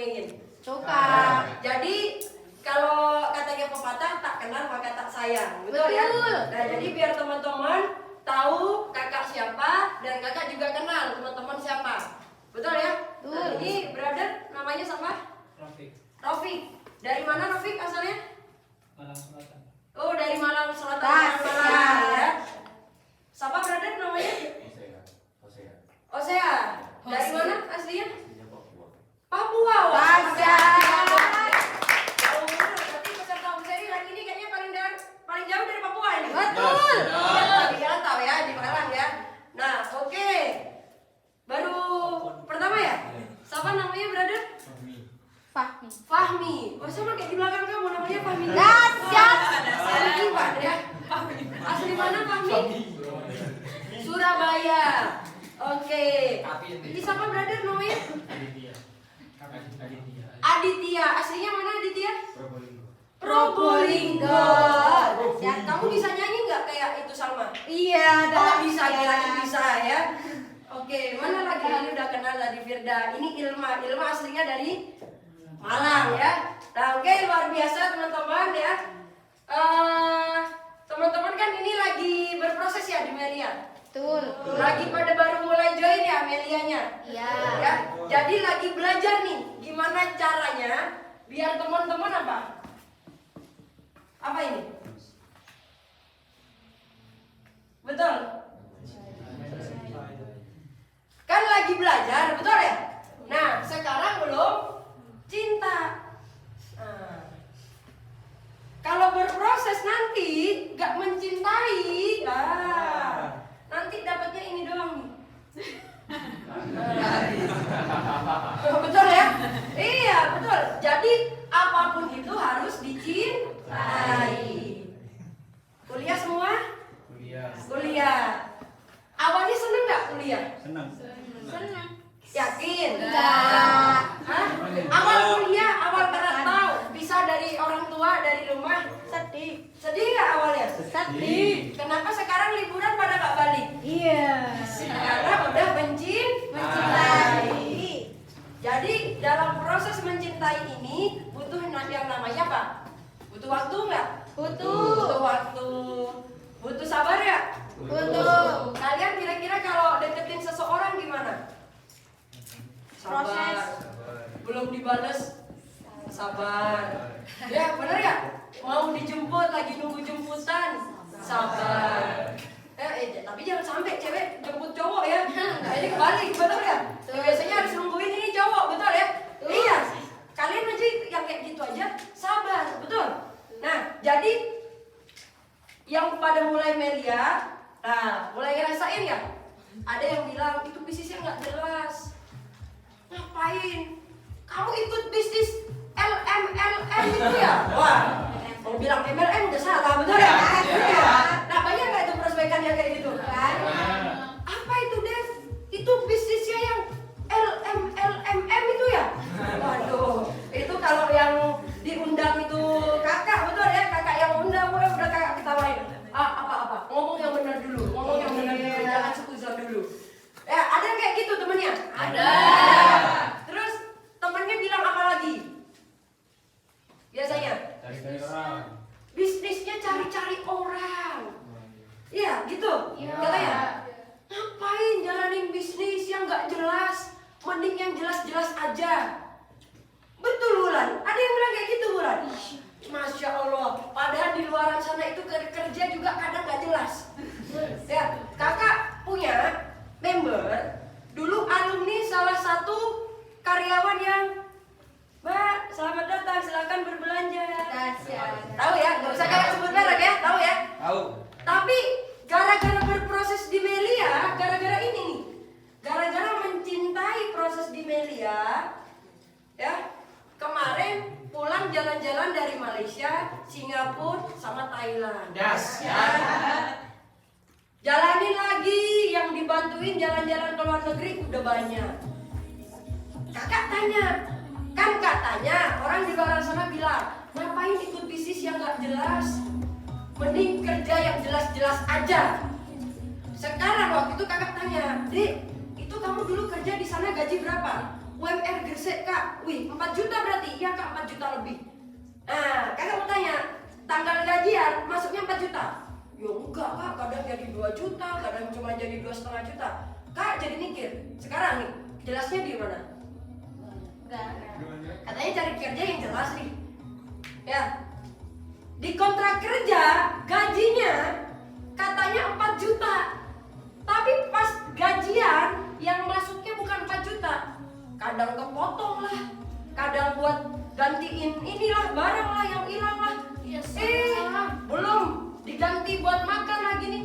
dongengin? Suka. Jadi kalau katanya pepatah, tak kenal maka tak sayang, betul ya? Nah, jadi biar teman-teman tahu kakak siapa dan kakak juga kenal teman-teman siapa, betul ya? Nah, ini brother namanya siapa? Rafiq. Dari mana Rafiq asalnya? Malang Selatan. Oh, dari Malang Selatan. Malang ya. Siapa brother namanya? Osea. Dari mana aslinya? Papua. Wah, jauh bener. Berarti peserta Useri lagi ini kayaknya paling jauh dari Papua ini. Betul. Kalian tahu ya di Malang ya. Nah, oke. Baru pertama ya? Siapa namanya brother? Fahmi. Oh, sama kayak di belakang kamu namanya Fahmi. Dahsyat. Asli Pak ya. Asli mana Fahmi? Surabaya. Oke. Ini siapa brother namanya? Aditya. Aslinya mana Aditya? Probolinggo. Ya, kamu bisa nyanyi nggak kayak itu Salma? Iya, Oh, bisa, kirain bisa ya. Oke, mana lagi? Ini udah kenal tadi Firda. Ini Ilma. Ilma aslinya dari Malang ya. Nah, oke, luar biasa teman-teman ya. Teman-teman kan ini lagi berproses ya di Melia. Betul. Lagi pada baru mulai join ya Melianya. Iya. Ya, jadi lagi belajar nih gimana caranya biar teman-teman apa? Apa ini? Betul. Kan lagi belajar, betul ya? Nah, sekarang belum cinta. Nah, kalau berproses nanti gak mencintai, nanti dapatnya ini doang nih. Betul ya? Iya, betul. Jadi apapun itu harus dicintai. Kuliah semua? Kuliah. Awalnya seneng nggak kuliah? Senang. Yakin? Enggak. Hah? Awal kuliah, awal tahu bisa dari orang tua, dari rumah. Sedih. Sedih nggak awalnya? Sedih. Kenapa sekarang liburan pada nggak balik? Iya. Karena udah mencintai. Jadi dalam proses mencintai ini butuh yang namanya apa? Butuh waktu nggak? Butuh waktu. Butuh sabar ya? Butuh. Kalian kira-kira kalau deketin seseorang gimana? Sabar. Proses. Belum dibales, sabar. Ya bener ya? Mau dijemput lagi nunggu jemputan, sabar. Tapi jangan sampai cewek jemput cowok ya. Nah, ini kebalik, betul ya? Biasanya harus nungguin ini cowok, betul ya? Iya. Kalian aja yang kayak gitu aja sabar, betul. Nah, jadi yang pada mulai Melia, nah mulai ngerasain ya. Ada yang bilang itu bisnisnya nggak jelas. Ngapain? Kamu ikut bisnis LMLM itu ya? Wah, mau bilang MLM udah salah, betul ya? Iya. Nah, banyak nggak itu prospekan yang kayak gitu kan? Apa itu Dev? Itu bisnisnya yang LMLM itu ya? Waduh, itu kalau yang diundang itu kakak, betul ya? Kakak yang undang, udah kakak ketawain. Apa? Ngomong yang benar dulu, jangan sukuzon dulu. Ya, ada yang kayak gitu temennya? Ada. Terus temennya bilang apa lagi? Biasanya? Cari orang. Bisnisnya cari-cari orang. Iya, gitu. Katanya. Ngapain jalanin bisnis yang gak jelas? Mending yang jelas-jelas aja. Betul Wulan. Ada yang bilang kayak gitu Wulan. Masya Allah. Padahal di luar sana itu kerja juga kadang gak jelas. Ya, kakak punya member. Dulu alumni salah satu karyawan yang Mbak, selamat datang, silakan berbelanja. Tahu ya, nggak usah kakak sebut merek ya, tahu ya? Tahu. Tapi gara-gara berproses di Melia, gara-gara ini nih, gara-gara mencintai proses di Melia, ya kemarin pulang jalan-jalan dari Malaysia, Singapura, sama Thailand. Ya. Jalanin lagi, yang dibantuin jalan-jalan ke luar negeri udah banyak. Kakak tanya. Kan katanya orang di luar sana bilang, ngapain ikut bisnis yang gak jelas? Mending kerja yang jelas-jelas aja. Sekarang waktu itu kakak tanya, Dek, itu kamu dulu kerja di sana gaji berapa? UMR Gresik kak, wih 4 juta berarti, iya kak 4 juta lebih. Nah, kakak mau tanya, tanggal gajian masuknya 4 juta? Ya enggak kak, kadang jadi 2 juta, kadang cuma jadi 2,5 juta. Kak jadi mikir, sekarang nih, jelasnya di mana? Katanya cari kerja yang jelas nih. Ya, di kontrak kerja gajinya katanya 4 juta. Tapi pas gajian yang masuknya bukan 4 juta. Kadang kepotong lah, kadang buat gantiin inilah barang lah yang hilang lah. Belum diganti buat makan lagi nih.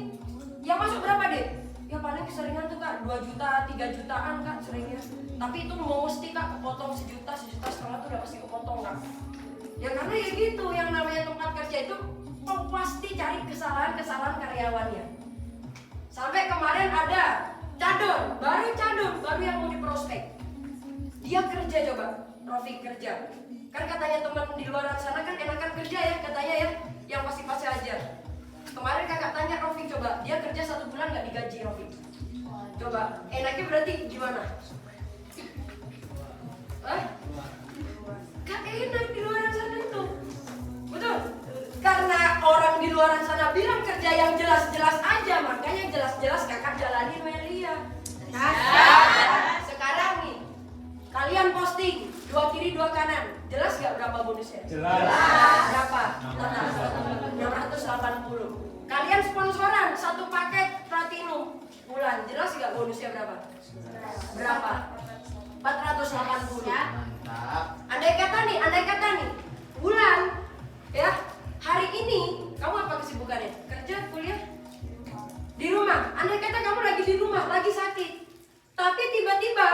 Yang masuk berapa deh? Ya paling keseringan tuh kak 2 juta, 3 jutaan kak seringnya. Tapi itu mau mesti kak kepotong 1 juta, 1,5 juta tuh udah pasti kepotong kak. Ya karena ya gitu, yang namanya tempat kerja itu pasti cari kesalahan-kesalahan karyawannya. Sampai kemarin ada cador, baru yang mau diprospek. Dia kerja coba, Rofi kerja. Kan katanya teman di luar sana kan enakan kerja ya katanya ya, yang pasti-pasti aja. Kemarin kakak tanya Rofi coba, dia kerja 1 bulan nggak digaji Rofi. Coba, enaknya berarti gimana? Gak enak di luar sana itu. Betul? Karena orang di luar sana bilang kerja yang jelas-jelas aja, makanya jelas-jelas kakak jalanin Melia. Sekarang nih, kalian posting 2 kiri 2 kanan, jelas gak berapa bonusnya? Jelas. Berapa? 680. Kalian sponsoran 1 paket platinum bulan, jelas gak bonusnya berapa? Berapa? 480. Andai kata nih, bulan ya, hari ini kamu apa kesibukannya? Kerja, kuliah? Di rumah. Andai kata kamu lagi di rumah, lagi sakit. Tapi tiba-tiba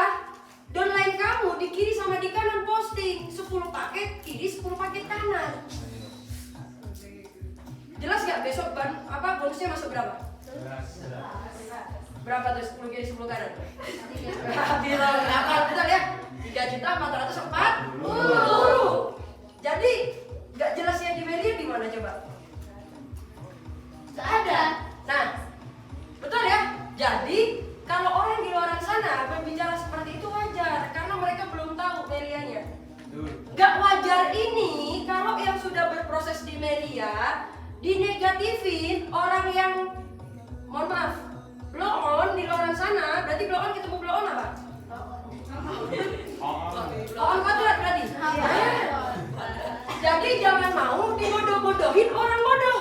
downline kamu di kiri sama di kanan posting 10 paket kiri, 10 paket kanan. Jelas gak besok bonusnya masuk berapa? Jelas. Berapa tuh 10 kiri 10 kanan? Bilang berapa? Betul ya? 3.440. Jadi gak jelasnya di Melia di mana coba? Gak ada. Nah, betul ya? Jadi kalau orang di luar sana berbicara seperti itu wajar karena mereka belum tahu Melianya. Gak wajar ini kalau yang sudah berproses di Melia dinegatifin orang yang mohon maaf blow on di luar sana. Berarti blow on ketemu blow on apa? Blow on kodrat berarti. Jadi jangan mau dibodoh-bodohin orang bodoh.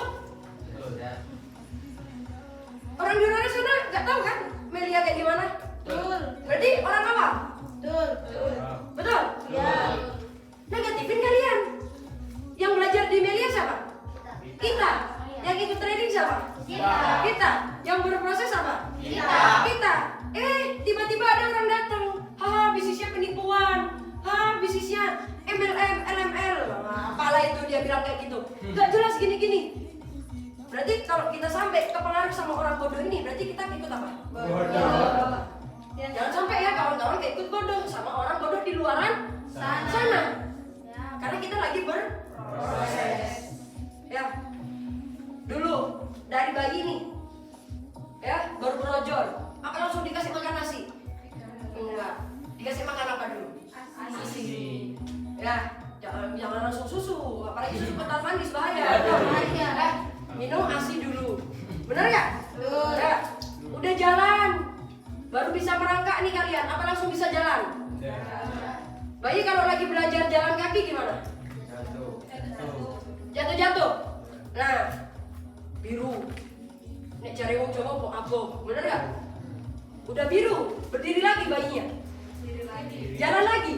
Orang di luar sana nggak tahu kan Melia kayak gimana? Berarti orang apa? Betul? Negatifin kalian. Yang belajar di Melia siapa? Kita. Yang ikut trading siapa? Kita. Yang berproses apa? Kita. Tiba-tiba ada orang datang. Bisnisnya penipuan. Bisnisnya MLM, LML. Apalah itu dia bilang kayak gitu. Gak jelas gini-gini. Berarti kalau kita sampai kepengaruh sama orang bodoh ini, berarti kita ikut apa? Bodoh. Jangan sampai ya kawan-kawan kayak ikut bodoh sama orang bodoh di luaran sana. Karena kita lagi berproses. Ya. Dulu dari bayi nih, ya baru berojol, apa langsung dikasih makan nasi? Enggak. Dikasih makan apa dulu? Asi. Ya, jangan langsung susu, apalagi susu kental manis bahaya. Minum asi dulu. Bener nggak? Ya. Udah jalan, baru bisa merangkak nih kalian. Apa langsung bisa jalan? Bayi kalau lagi belajar jalan kaki gimana? Jatuh. Nah, biru. Nek cari wong coba mau apa? Bener nggak? Udah biru, berdiri lagi bayinya. Jalan lagi.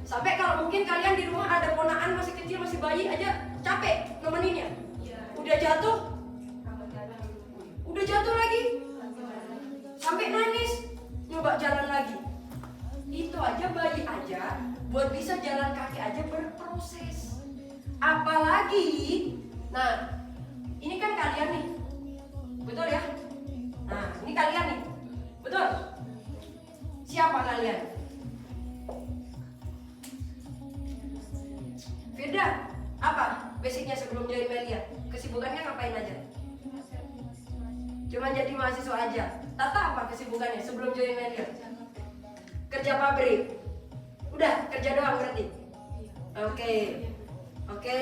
Sampai kalau mungkin kalian di rumah ada ponakan masih kecil, masih bayi aja capek nemeninnya. Udah jatuh lagi. Sampai nangis, nyoba jalan lagi. Itu aja bayi aja, buat bisa jalan kaki aja berproses. Apalagi, nah ini kan kalian nih, betul ya? Nah ini kalian nih, betul? Siapa kalian? Firda, apa basicnya sebelum join Melia? Kesibukannya ngapain aja? Cuma jadi mahasiswa aja. Tata apa kesibukannya sebelum join Melia? Kerja pabrik. Udah, kerja doang berarti? Oke. Oke.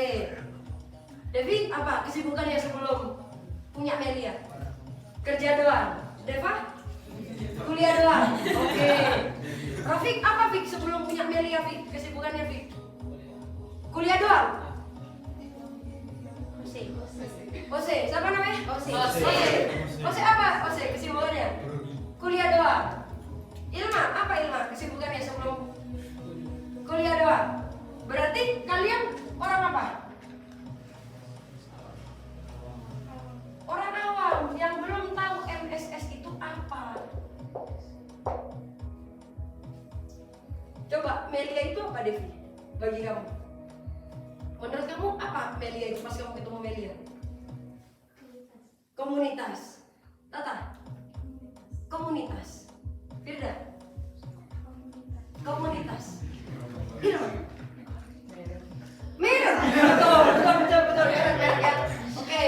Devi, apa kesibukannya sebelum punya Melia? Kerja doang. Deva? Kuliah doang. Oke. Rafiq, apa Fik sebelum punya Melia Fik? Kesibukannya Fik? Kuliah doang? Ose, siapa namanya? Ose apa? Ose, kesibukannya? Kuliah doang. Ilma, apa Ilma? Kesibukannya sebelum kuliah doang? Berarti kalian orang apa? Orang awam yang belum tahu MSS itu apa. Coba, Melia itu apa Devi? Bagi kamu? Menurut kamu apa Melia itu pas kamu ketemu Melia? Komunitas. Tata? Komunitas. Firda? Komunitas. Firda? Merah. Betul. Merah ya. Oke.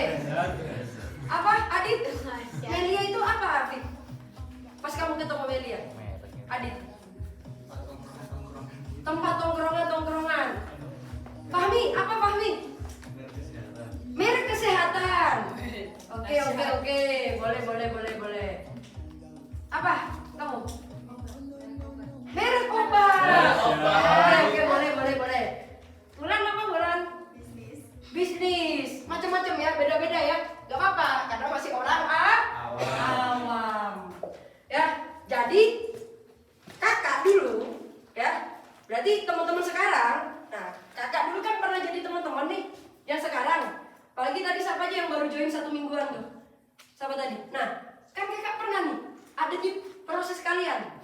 Apa Adit? Melia itu apa Afif? Pas kamu ketemu Melia? Adit? Tempat tongkrongan. Fahmi, apa Fahmi? Merek kesehatan. Oke. Boleh. Apa kamu? Merek obat. Oke, boleh. Bulan apa bulan? Bisnis. Macam-macam ya, beda-beda ya. Gak apa-apa, karena masih orang awam. Ya, jadi kakak dulu, ya. Berarti teman-teman sekarang, nah kakak dulu kan pernah jadi teman-teman nih, yang sekarang. Apalagi tadi siapa aja yang baru join 1 mingguan tuh? Siapa tadi? Nah, kan kakak pernah nih, ada di proses kalian.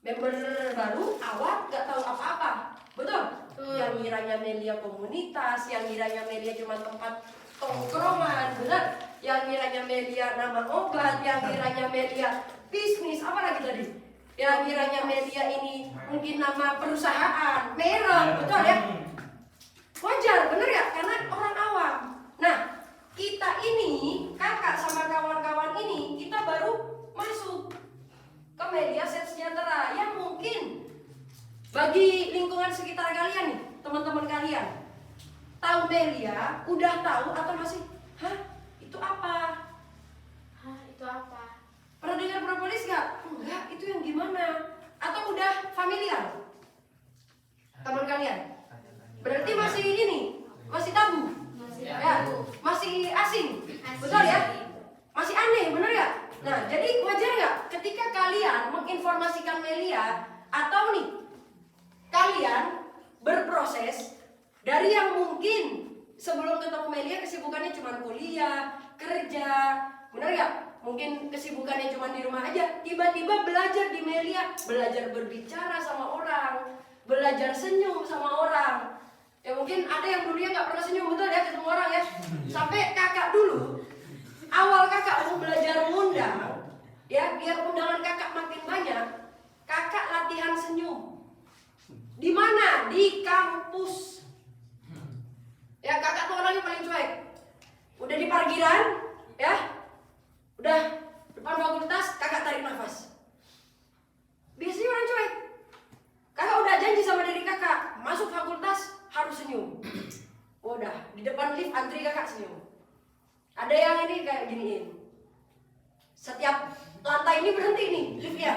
Member baru, awal, gak tahu apa-apa. Betul? Yang ngiranya Melia komunitas, yang ngiranya Melia cuma tempat tongkrongan, benar? Yang ngiranya Melia nama obat, yang ngiranya Melia bisnis, apa lagi tadi? Yang ngiranya Melia ini mungkin nama perusahaan, merek, betul ya? Wajar, bener ya? Karena orang awam. Nah, kita ini, kakak sama kawan-kawan ini, kita baru masuk ke Melia Sejahtera yang mungkin bagi lingkungan sekitar kalian nih, teman-teman kalian, tahu Melia, udah tahu atau masih, itu apa? Itu apa? Pernah dengar propolis gak? Enggak, itu yang gimana? Atau udah familiar? Teman kalian? Berarti masih ini, masih tabu? Ya, masih asing? Betul ya? Masih aneh, bener ya? Nah, jadi wajar gak ketika kalian menginformasikan Melia, atau nih, kalian berproses dari yang mungkin sebelum ketemu Melia kesibukannya cuma kuliah, kerja, bener gak? Mungkin kesibukannya cuma di rumah aja, tiba-tiba belajar di Melia, belajar berbicara sama orang, belajar senyum sama orang. Ya mungkin ada yang dulunya nggak pernah senyum, betul ya, ketemu orang ya. Sampai kakak dulu, awal kakak mau belajar ngundang, ya biar undangan kakak makin banyak, kakak latihan senyum. Di mana? Di kampus. Ya kakak tuh orangnya paling cuek. Udah di parkiran, ya, udah depan fakultas, kakak tarik nafas. Biasanya orang cuek. Kakak udah janji sama diri kakak, masuk fakultas harus senyum. Udah di depan lift antri kakak senyum. Ada yang ini kayak giniin. Setiap lantai ini berhenti nih liftnya.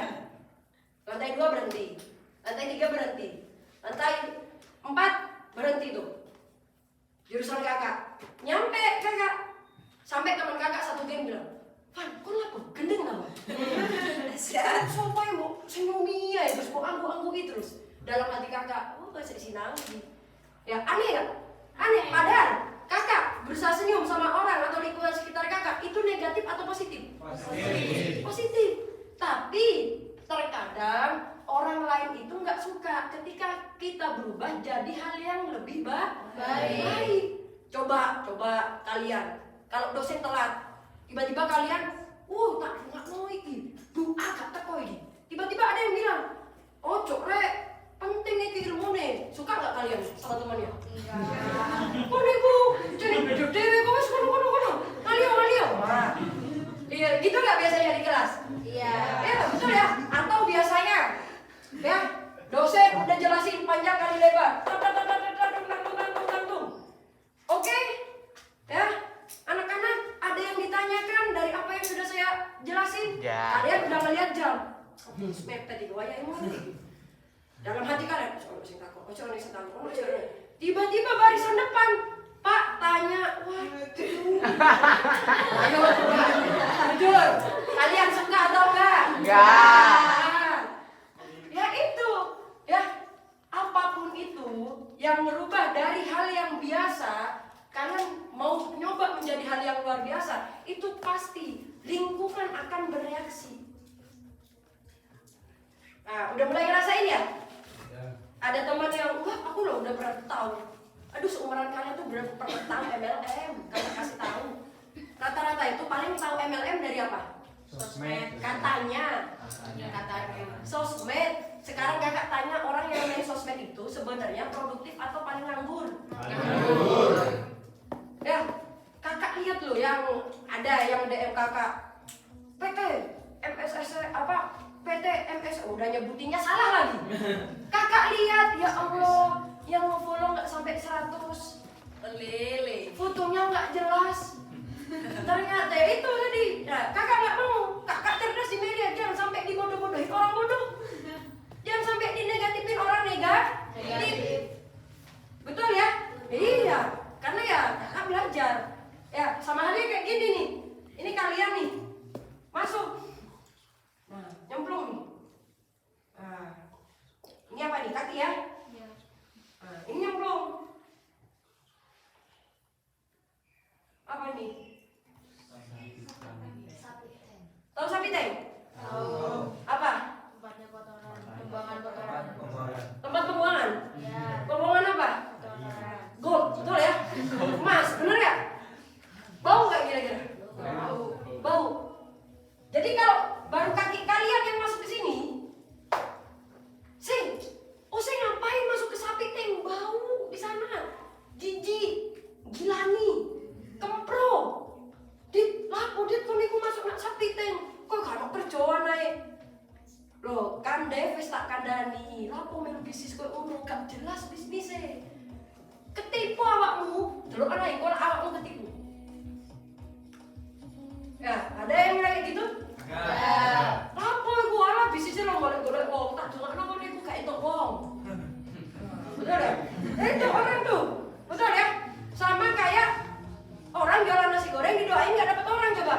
Lantai 2 berhenti, lantai 3 berhenti, lantai 4 berhenti tuh. Jurusan kakak, nyampe kakak, sampai teman kakak satu geng bilang, "Van, kok lapo gendeng apa?" Siapa yang mau senyumi ya, terus mau anggu-anggu gitu terus. Dalam hati kakak, oh gak sinau sih. Ya aneh gak? Aneh, padahal kakak berusaha senyum sama orang atau lingkungan sekitar kakak, itu negatif atau positif? Positif. Tapi terkadang orang lain itu nggak suka ketika kita berubah jadi hal yang lebih baik. Coba kalian, kalau dosen telat, tiba-tiba kalian, tak mau iki, doa gak teko iki. Tiba-tiba ada yang bilang, "Oh, cok rek, penting iki ilmune." Suka nggak kalian sama temannya? Kok niku jadi dewe kok wis kono. Ngalio. Iya, gitu nggak biasanya di kelas? Iya. Ya, betul ya. Atau biasanya ya, dosen udah jelas mepet iki wayahe ngono iki. Dalam hati kalian, ojo sing takut, ojo sing takut, ojo. Tiba-tiba barisan depan, Pak tanya, waduh. Ayo, jujur, kalian suka atau enggak? Enggak. Ya itu, ya apapun itu yang merubah dari hal yang biasa, kalian mau nyoba menjadi hal yang luar biasa, itu pasti lingkungan akan bereaksi. Nah, udah mulai ngerasain ya? Ada teman yang, wah aku loh udah pernah tahu. Aduh seumuran kalian tuh udah pernah tahu MLM. Kalian kasih tahu. Rata-rata itu paling tahu MLM dari apa? Sosmed. Katanya. Sosmed. Sekarang kakak tanya orang yang main sosmed itu sebenarnya produktif atau paling nganggur? Ya, kakak lihat loh yang ada yang DM kakak. PT MSS apa? PT MS udah nyebutinnya salah lagi. Kakak lihat ya Allah, yang nge-follow nggak sampai 100. Lele. Fotonya nggak jelas. Ternyata ya itu tadi. Nah, kakak nggak mau. Kakak cerdas di media, jangan sampai dibodoh-bodohin orang bodoh. Jangan sampai dinegatifin orang negatif. Betul ya? Iya. Karena ya kakak belajar. Ya sama halnya kayak gini nih. Ini kalian nih masuk. Nah, nyemplung nih. Nah, ini apa nih? Kaki ya? Nah, ini nyemplung. Apa ini? Tahu sapi tank? Apa? Tempatnya kotoran, pembuangan kotoran. Tempat pembuangan? Ya, Pembuangan apa? kotoran. Gold, betul ya? Emas, bener ya? Bau nggak kira-kira? Bau. Jadi kalau baru kaki kalian yang masuk ke sini, sing ngapain masuk ke sapi tank? Bau di sana, jijik, gilani, kempro, dit lapo dit koniku masuk nak sapi tank, kok gak ada kerjaan naik? Loh, kan Deves tak kandani, lapo melu bisnis kok ngono, gak jelas bisnisnya. Ketipu awakmu, delok ana iku awakmu ketipu. Ya, ada yang kayak gitu? Apa iku ala bisnisnya lo golek-golek wong, tak dongakno kok niku gak entuk wong. Betul ya? Itu orang tuh. Betul ya? Sama kayak orang jualan nasi goreng didoain gak dapet orang, coba.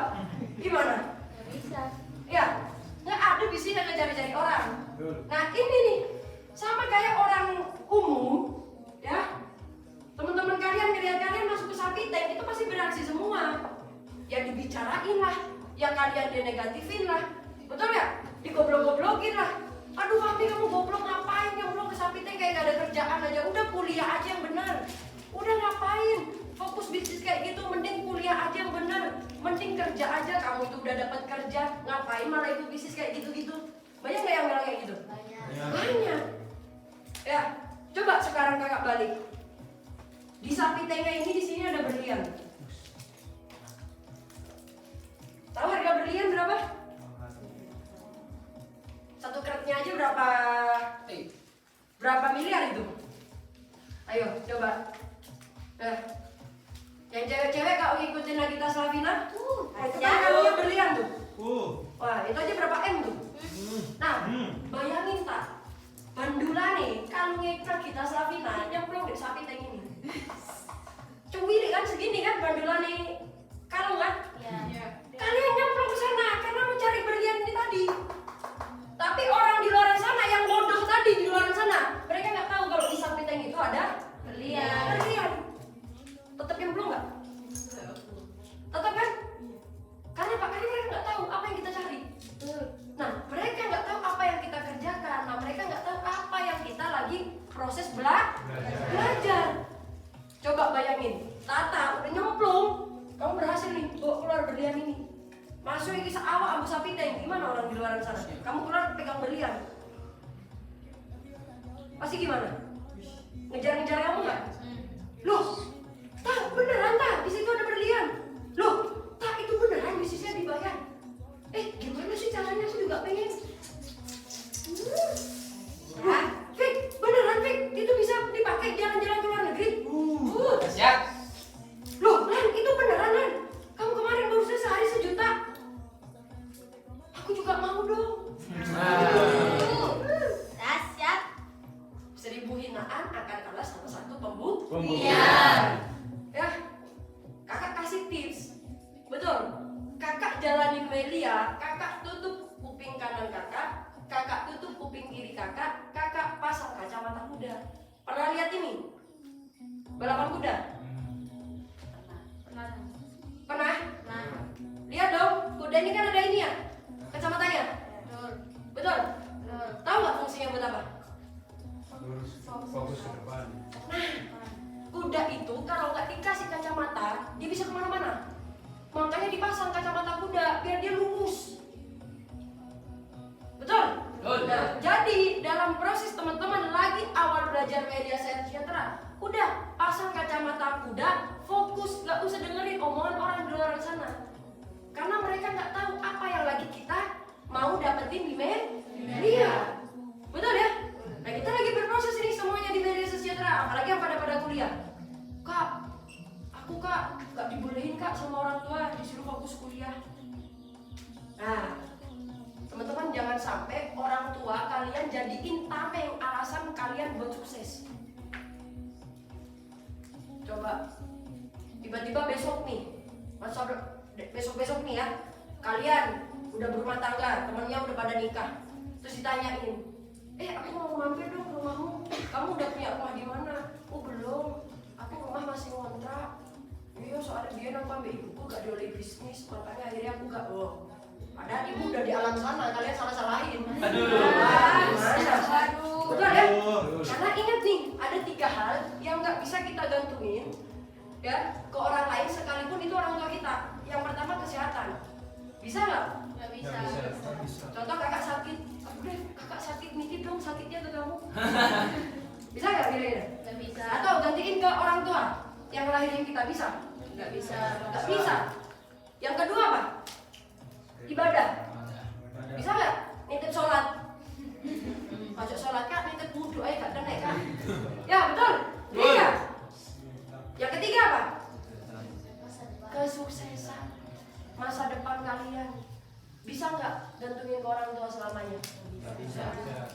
Gimana? Nggak bisa. Ya, nggak ada bisnis yang ngejar-cari orang. Nah ini nih, sama kayak orang umum, ya. Teman-teman kalian, klien kalian masuk ke sapi tank itu pasti bereaksi semua. Ya dibicarain lah, ya kalian dinegatifin lah, betul ya? Digoblok-goblokin lah. Aduh Fahmi kamu goblok ngapain nyemplung ke sapi tank kayak gak ada kerjaan aja. Udah kuliah aja yang benar. Udah ngapain? Fokus bisnis kayak gitu, mending kuliah aja yang benar. Mending kerja aja, kamu tuh udah dapat kerja. Ngapain malah ikut bisnis kayak gitu-gitu? Banyak gak yang bilang kayak gitu? Banyak. Ya, coba sekarang kakak balik. Di sapi tanknya ini di sini ada berlian. Tahu harga berlian berapa? Satu keretnya aja berapa miliar itu? Ayo coba. Nah, yang cewek-cewek kalau ngikutin Nagita Slavina, kita kalungnya berlian tuh. Wah, itu aja berapa M tuh? Nah, bayangin tak? Bandula nih, kalungnya Nagita Slavina nyemplung di sapi tank ini. Cuwili kan segini kan bandula nih kalung kan? Ya. Kalian nyemplung ke sana karena mencari berlian ini tadi. Tapi orang di luar sana yang bodoh tadi di luar sana, mereka nggak tahu kalau di samping tank itu ada berlian. Tetap nyemplung nggak? Tetap kan? Karena apa? Karena mereka nggak tahu apa yang kita cari. Nah, mereka nggak tahu apa yang kita kerjakan. Nah, mereka nggak tahu apa yang kita lagi proses belajar. Coba bayangin, Tata udah nyemplung, kamu berhasil nih bawa keluar berlian ini. Masuk ini seawak abu sapi tank, gimana orang di luar sana? Kamu keluar pegang berlian, pasti gimana? Ngejar-ngejar kamu nggak? Loh, tak beneran tak? Di situ ada berlian. Loh, tak itu beneran bisnisnya dibayar. Gimana sih caranya? Aku juga pengen. Ya, Fik, beneran Fik, itu bisa dipakai jalan-jalan ke luar negeri. Siap. Loh, Lan, itu beneran Lan? Kamu kemarin baru sehari 1 juta. Aku juga mau dong. hinaan akan kalah sama satu pembuktian. Pembuktian. Ya, kakak kasih tips. Betul. Kakak jalanin Melia, kakak tutup kuping kanan kakak, kakak tutup kuping kiri kakak, kakak pasang kacamata kuda. Pernah lihat ini? Balapan kuda? Pernah. Pernah? Nah, Lihat dong, kuda ini kan ada ini ya, kacamatanya. betul. Betul? Betul. Tahu nggak fungsinya buat apa? Fokus ke depan. Nah, kuda itu kalau nggak dikasih kacamata, dia bisa kemana-mana. Makanya dipasang kacamata kuda biar dia lurus. Betul? Betul. Nah, jadi dalam proses teman-teman lagi awal belajar media sejahtera, udah pasang kacamata kuda, fokus, nggak usah dengerin omongan orang di luar sana. Karena mereka nggak tahu apa yang lagi kita mau dapetin di media. Betul ya? Nah, kita lagi berproses ini semuanya di media sejahtera, apalagi yang pada kuliah. Kak, aku nggak dibolehin kak sama orang tua, disuruh fokus kuliah. Nah, teman-teman jangan sampai orang tua kalian jadiin tameng alasan kalian buat sukses. Coba, tiba-tiba besok nih, besok nih ya, kalian udah berumah tangga, temennya udah pada nikah, terus ditanyain, aku mau mampir dong ke rumahmu, kamu udah punya rumah di mana? Oh belum, aku rumah masih ngontrak. Iya soalnya dia nambah ambil ibuku gak dioleh bisnis, makanya akhirnya aku gak padahal ibu udah di alam sana, kalian salah-salahin. Aduh. Betul ya? Karena ingat nih, ada 3 hal yang nggak bisa kita gantungin ya ke orang lain sekalipun itu orang tua kita. Yang pertama kesehatan. Bisa nggak? Nggak bisa. Contoh kakak sakit, kakak sakit nitip dong sakitnya ke kamu. Bisa nggak kira-kira? Nggak bisa. Atau gantiin ke orang tua yang ngelahirin kita, bisa? Nggak bisa. Nggak bisa. Yang kedua apa? Ibadah. Bisa nggak? Nitip sholat. Masuk sholat kak, nitip wudhu aja kak, dan naik kak. Ya betul. Iya. Yang ketiga apa? Kesuksesan masa depan kalian. Bisa nggak gantungin ke orang tua selamanya? Bisa.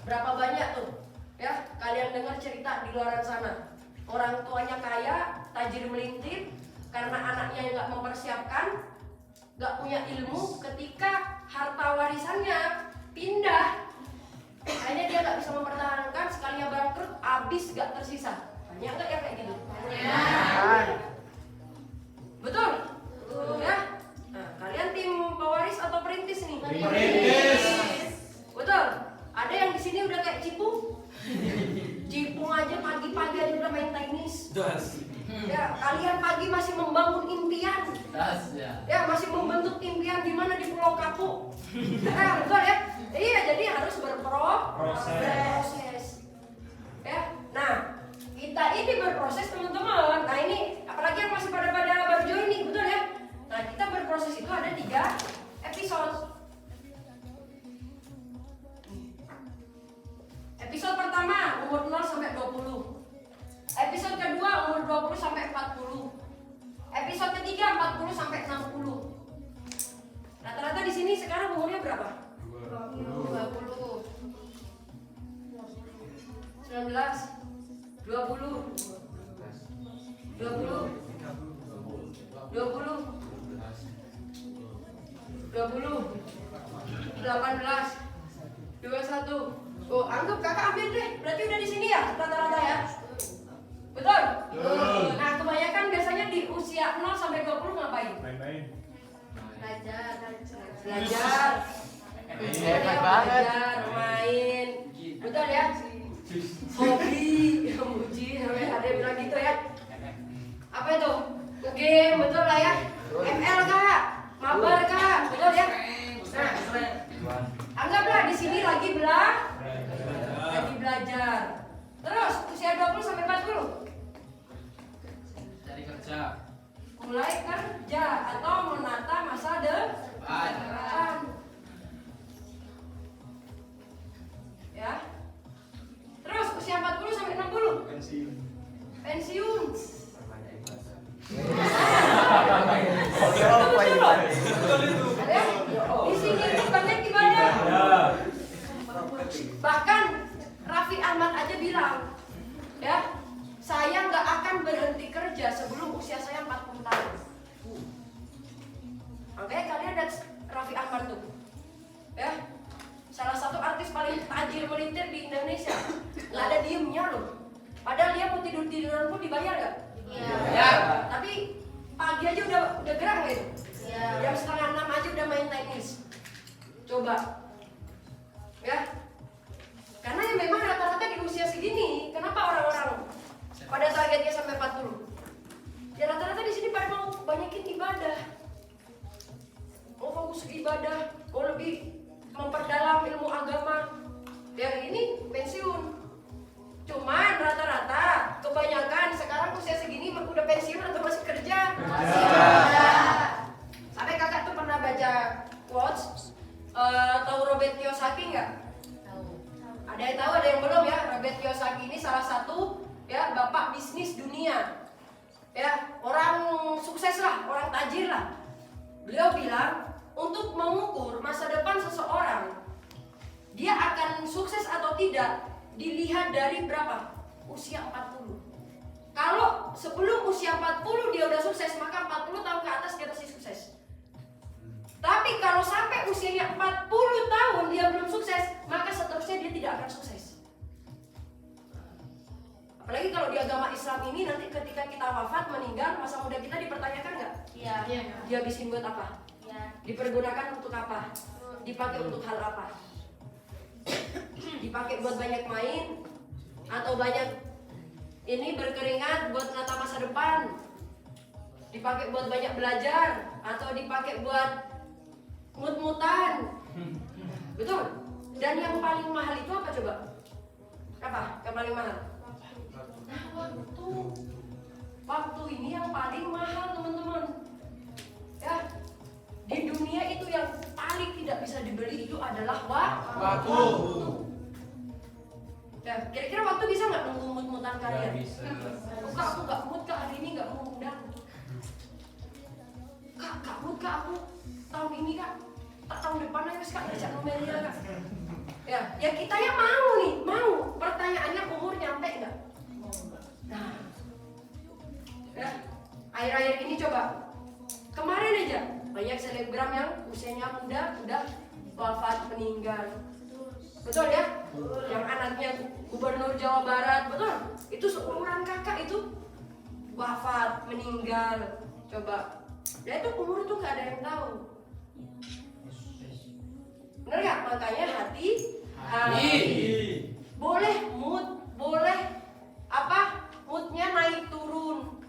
Berapa banyak tuh? Ya, kalian dengar cerita di luar sana. Orang tuanya kaya, tajir melintir, karena anaknya yang nggak mempersiapkan, nggak punya ilmu, ketika harta warisannya pindah, akhirnya dia nggak bisa mempertahankan, sekalinya bangkrut, habis nggak tersisa. Banyak nggak ya kayak gitu? Betul? Ya? Nah, kalian tim pewaris atau perintis nih? Perintis. Betul? Ada yang di sini udah kayak Cipung? Cipung aja pagi-pagi aja udah main tenis. Ya, kalian pagi masih membangun impian. Ya, masih membentuk impian di mana di Pulau Kapu. Nah, betul ya? Iya, jadi harus berproses. Ya, nah kita ini berproses teman-teman. Nah ini, apalagi yang masih pada baru join nih, betul ya? Nah kita berproses itu ada 3 episode. Episode pertama umur 0 sampai 20. Episode kedua umur 20 sampai 40. Episode ketiga 40 sampai 60. Rata-rata di sini sekarang umurnya berapa? 20. 19, 20, 20, 20, 18, 21. Oh, anggap kakak ambil deh. Berarti udah di sini ya rata-rata ya? Betul? Nah, kebanyakan biasanya di usia 0 sampai 20 ngapain? Main-main. Belajar. Hebat banget. Belajar, main. Betul ya? Hobi, muji, sampai ada yang bilang gitu ya. Apa itu? Game, betul lah ya. ML kak, mabar kak, betul ya. Nah, anggaplah di sini lagi belajar. Terus usia 20 sampai 40 Cari kerja. mulai kerja atau menata masa depan. Ya. Terus usia 40 sampai 60 pensiun. Ya, di sini tuh banyak ibadah. Bahkan Raffi Ahmad aja bilang tiduran pun dibayar nggak? Iya. Ya. Tapi pagi aja udah gerak nggak itu? Iya. Jam setengah 6 aja udah main tenis. Coba, ya. Karena ya memang rata-rata di usia segini, kenapa orang-orang pada targetnya sampai 40? Ya rata-rata di sini pada mau banyakin ibadah, mau fokus ke ibadah, mau lebih memperdalam ilmu agama. Yang ini pensiun. Cuman rata-rata kebanyakan sekarang usia segini udah pensiun atau masih kerja? Masih kerja. Sampai kakak tuh pernah baca quotes, tahu Robert Kiyosaki nggak? Tahu. Ada yang tahu, ada yang belum ya? Robert Kiyosaki ini salah satu ya bapak bisnis dunia, ya orang sukses lah, orang tajir lah. Beliau bilang untuk mengukur masa depan seseorang, dia akan sukses atau tidak dilihat dari berapa? Usia 40. Kalau sebelum usia 40 dia udah sukses, maka 40 tahun ke atas dia pasti sukses. Tapi kalau sampai usianya 40 tahun dia belum sukses, maka seterusnya dia tidak akan sukses. Apalagi kalau di agama Islam ini nanti ketika kita wafat, meninggal, masa muda kita dipertanyakan nggak? Iya. Dihabisin buat apa? Iya. Dipergunakan untuk apa? Dipakai untuk hal apa? Dipakai buat banyak main atau banyak ini berkeringat buat menata masa depan? Dipakai buat banyak belajar atau dipakai buat mut-mutan? Betul? Dan yang paling mahal itu apa coba? Apa? Yang paling mahal? Nah, waktu. Waktu ini yang paling mahal, teman-teman. Ya. Di dunia itu yang paling tidak bisa dibeli itu adalah waktu. Ya, kira-kira waktu bisa nggak nunggu mut-mutan kalian? Bisa. Kak, aku nggak mood kak hari ini, nggak mau undang. Kak mood kak aku tahun ini kak, tak tahun depan aja kak ngajak nomelia kak. Ya kita yang mau nih, mau. Pertanyaannya umur nyampe nggak? Nah, ya akhir-akhir ini coba. Kemarin aja banyak selebgram yang usianya muda udah wafat meninggal. Betul ya? Yang anaknya gubernur Jawa Barat, betul? Itu seumuran kakak itu wafat meninggal. Coba. Ya itu umur tuh nggak ada yang tahu. Bener nggak? Makanya hati. Boleh mood, boleh apa? Moodnya naik turun.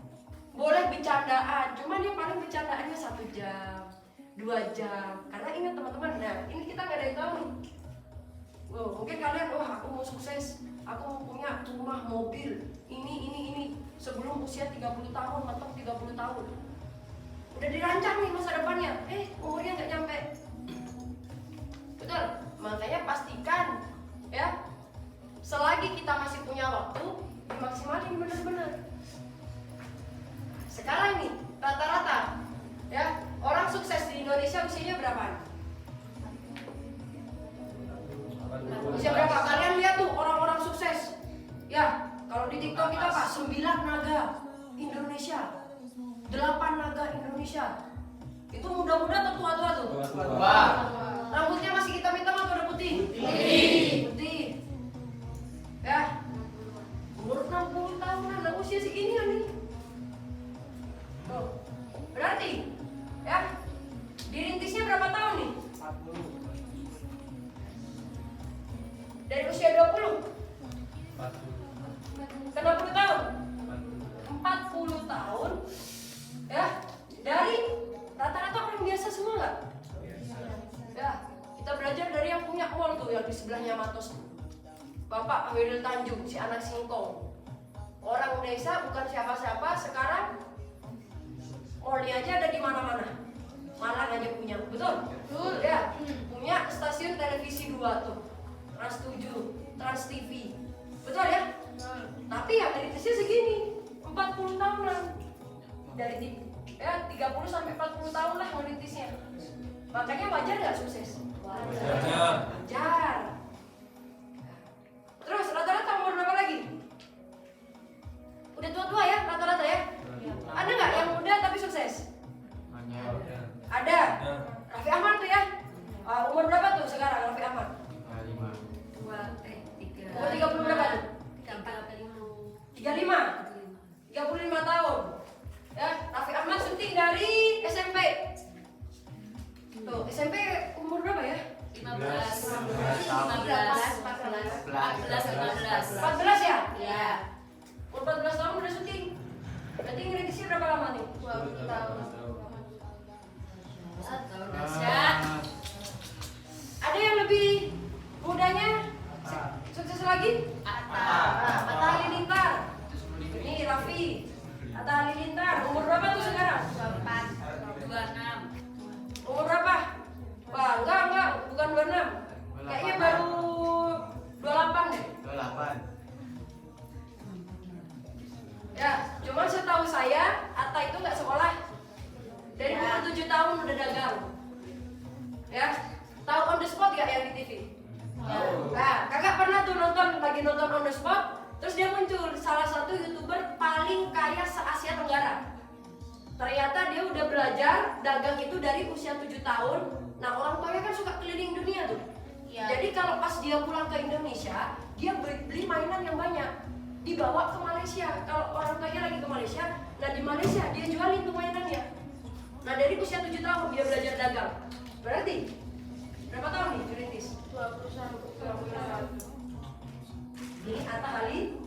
Boleh bercandaan, cuman dia paling bercandaannya 1 jam, 2 jam. Karena ingat teman-teman, nah ini kita nggak ada yang tahu nih. Mungkin kalian, aku mau sukses, aku mau punya rumah, mobil, ini. Sebelum usia 30 tahun, mentok 30 tahun. Udah dirancang nih masa depannya, umurnya nggak nyampe. Betul, makanya pastikan ya, selagi kita masih punya waktu, dimaksimalin bener-bener. Sekarang nih, rata-rata ya, orang sukses di Indonesia usianya berapa? Usia berapa? Kalian lihat tuh orang-orang sukses. Ya, kalau di TikTok kita apa? 9 naga Indonesia, 8 naga Indonesia. Itu muda-muda atau tua-tua tuh? Tua. Rambutnya masih hitam-hitam atau udah putih? Putih. Ya, umur 60 tahunan, lah usia segini nih. Tuh. Berarti ya, dirintisnya berapa tahun nih? 40. Dari usia 20 ke 60 tahun? 40 tahun ya, dari rata-rata orang biasa semua nggak? Ya, kita belajar dari yang punya mall tuh yang di sebelahnya Matos, Bapak Hairil Tanjung, si anak singkong. Orang desa bukan siapa-siapa, sekarang mallnya aja ada di mana-mana. Malang aja punya, betul? Betul ya. Punya stasiun televisi 2 tuh, Trans 7, Trans TV, betul ya? Tapi yang merintisnya segini, 40 tahunan. Dari ya 30 sampai 40 tahun lah merintisnya. Makanya wajar nggak sukses? Wajar. Terus rata-rata umur berapa lagi? Udah tua-tua ya rata-rata ya? Ada nggak yang muda tapi sukses? Ada. Raffi Ahmad tuh ya? Umur berapa tuh sekarang Raffi Ahmad? 5. Umur 30 berapa tuh? 35. 35 tahun. Ya, Raffi Ahmad syuting dari SMP. Tuh, SMP umur berapa ya? 15, 14 14 ya? Iya. Umur 14 tahun udah syuting. Berarti ngeritisnya berapa lama nih? 20 tahun. Dahsyat. Ada yang lebih mudanya? Sukses lagi? Atta Halilintar. Ini Raffi. Atta Halilintar. Umur berapa tuh sekarang? 26. Umur berapa? Wah, enggak, bukan 26. Kayaknya baru 28 deh. 28. Ya, cuman setahu saya Atta itu nggak sekolah. Dari umur 7 tahun udah dagang. Ya, tahu on the spot gak yang di TV? Nah, kakak pernah tuh lagi nonton on the spot, terus dia muncul salah satu YouTuber paling kaya se-Asia Tenggara. Ternyata dia udah belajar dagang itu dari usia 7 tahun. Nah, orang tuanya kan suka keliling dunia tuh. Iya. Jadi kalau pas dia pulang ke Indonesia, dia beli mainan yang banyak, dibawa ke Malaysia. Kalau orang tuanya lagi ke Malaysia, nah di Malaysia dia jualin tuh mainannya. Nah, dari usia 7 tahun dia belajar dagang. Berarti berapa tahun nih dirintis? 21. Ini Atta Hali.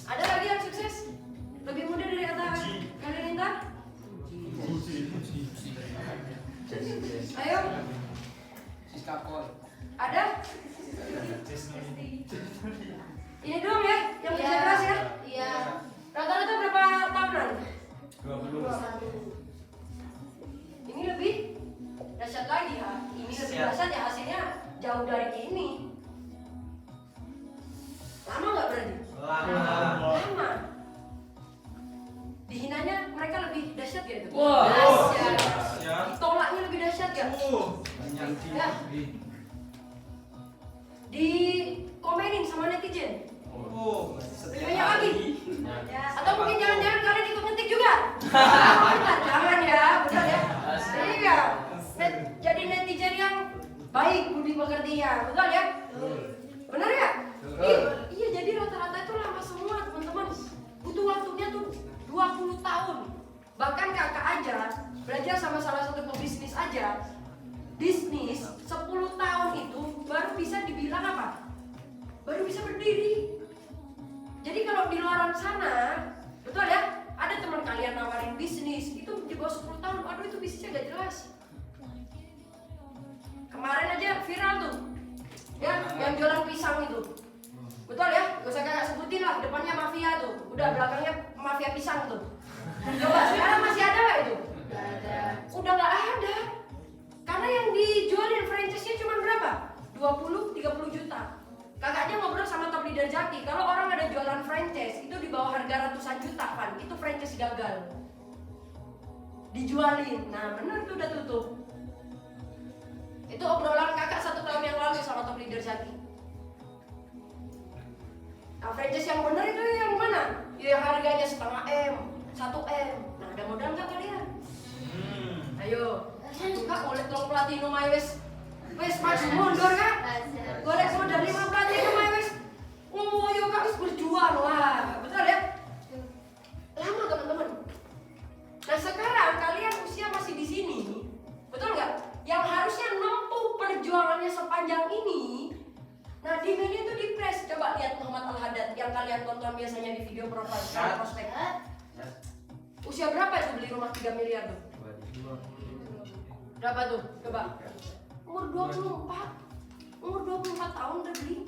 Ada lagi yang sukses? Lebih muda dari Atta Halilintar? Ayo, Siska Kol. ada? Ini doang ya, yang kerja keras ya? Iya. Rata-rata berapa tahunan? 20. Ini lebih dahsyat lagi ya. Ini lebih dahsyat ya, hasilnya jauh dari ini. Lama nggak berarti? Lama. Dihinanya mereka lebih dahsyat ya itu? Wah. Dahsyat. Dahsyat. Ditolaknya lebih dahsyat ya? Ya. Dikomenin sama netizen. Lebih banyak lagi. Atau mungkin jangan-jangan kalian ikut ngetik juga? Jangan ya, benar ya? Iya. Jadi netizen yang baik budi pekertinya, betul ya? Benar ya? Iya, jadi rata-rata itu lama semua teman-teman. Butuh waktunya tuh 20 tahun. Bahkan kakak aja belajar sama salah satu pebisnis aja. Bisnis 10 tahun itu baru bisa dibilang apa? Baru bisa berdiri. Jadi kalau di luar sana, betul ya? Ada teman kalian nawarin bisnis, itu di bawah 10 tahun, aduh itu bisnisnya gak jelas. Kemarin aja viral tuh, ya, yang jualan pisang itu. Betul ya? Gak usah kakak sebutin lah, depannya mafia tuh, udah belakangnya mafia pisang tuh. Coba sekarang masih ada gak itu? Gak ada. Udah gak ada. Karena yang dijualin franchise-nya cuma berapa? 20-30 juta. Kakaknya ngobrol sama top leader Jaki, kalau orang ada jualan franchise itu di bawah harga ratusan juta kan, itu franchise gagal. Dijualin, nah bener tuh udah tutup. Itu obrolan kakak 1 tahun yang lalu sama top leader Jaki. Nah franchise yang bener itu yang mana? Ya yang harganya setengah M, 1 M. Nah ada modal nggak kalian? Ayo, kak boleh tolong platinum aja wes maju mundur kak. Golek modal 5 platinum aja wes. Ngoyo kak wes berjuang lah, betul ya? Lama teman-teman. Nah sekarang kalian usia masih di sini, betul nggak? Yang harusnya nempuh perjuangannya sepanjang ini. Nah di menu itu di press. Coba lihat Muhammad Al-Haddad yang kalian tonton biasanya di video profile prospek. Usia berapa itu beli rumah 3 miliar tuh? Berapa tuh? Coba. Umur 24. Umur 24 tahun udah beli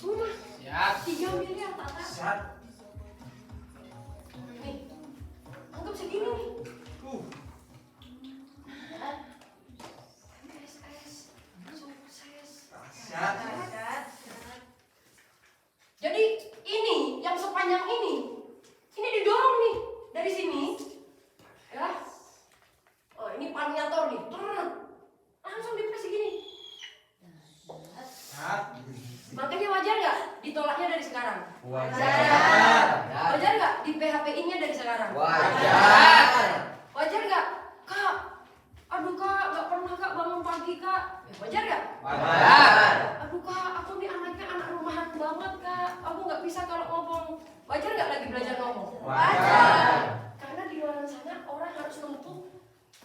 rumah Siap. 3 miliar Tata. Nih, anggap segini nih. Sukses. Jadi ini yang sepanjang ini didorong nih dari sini, ya. Oh ini paniator nih, langsung dipres gini. Makanya wajar nggak ditolaknya dari sekarang? Wajar. Wajar nggak di PHP-nya dari sekarang? Wajar. Wajar nggak? Kak, aduh kak, nggak pernah kak bangun pagi kak. Wajar nggak? Wajar. Aduh kak, aku nih anaknya anak rumahan banget kak. aku nggak bisa kalau ngomong. Wajar nggak lagi belajar ngomong? Wajar. Karena di luar sana orang harus nempuh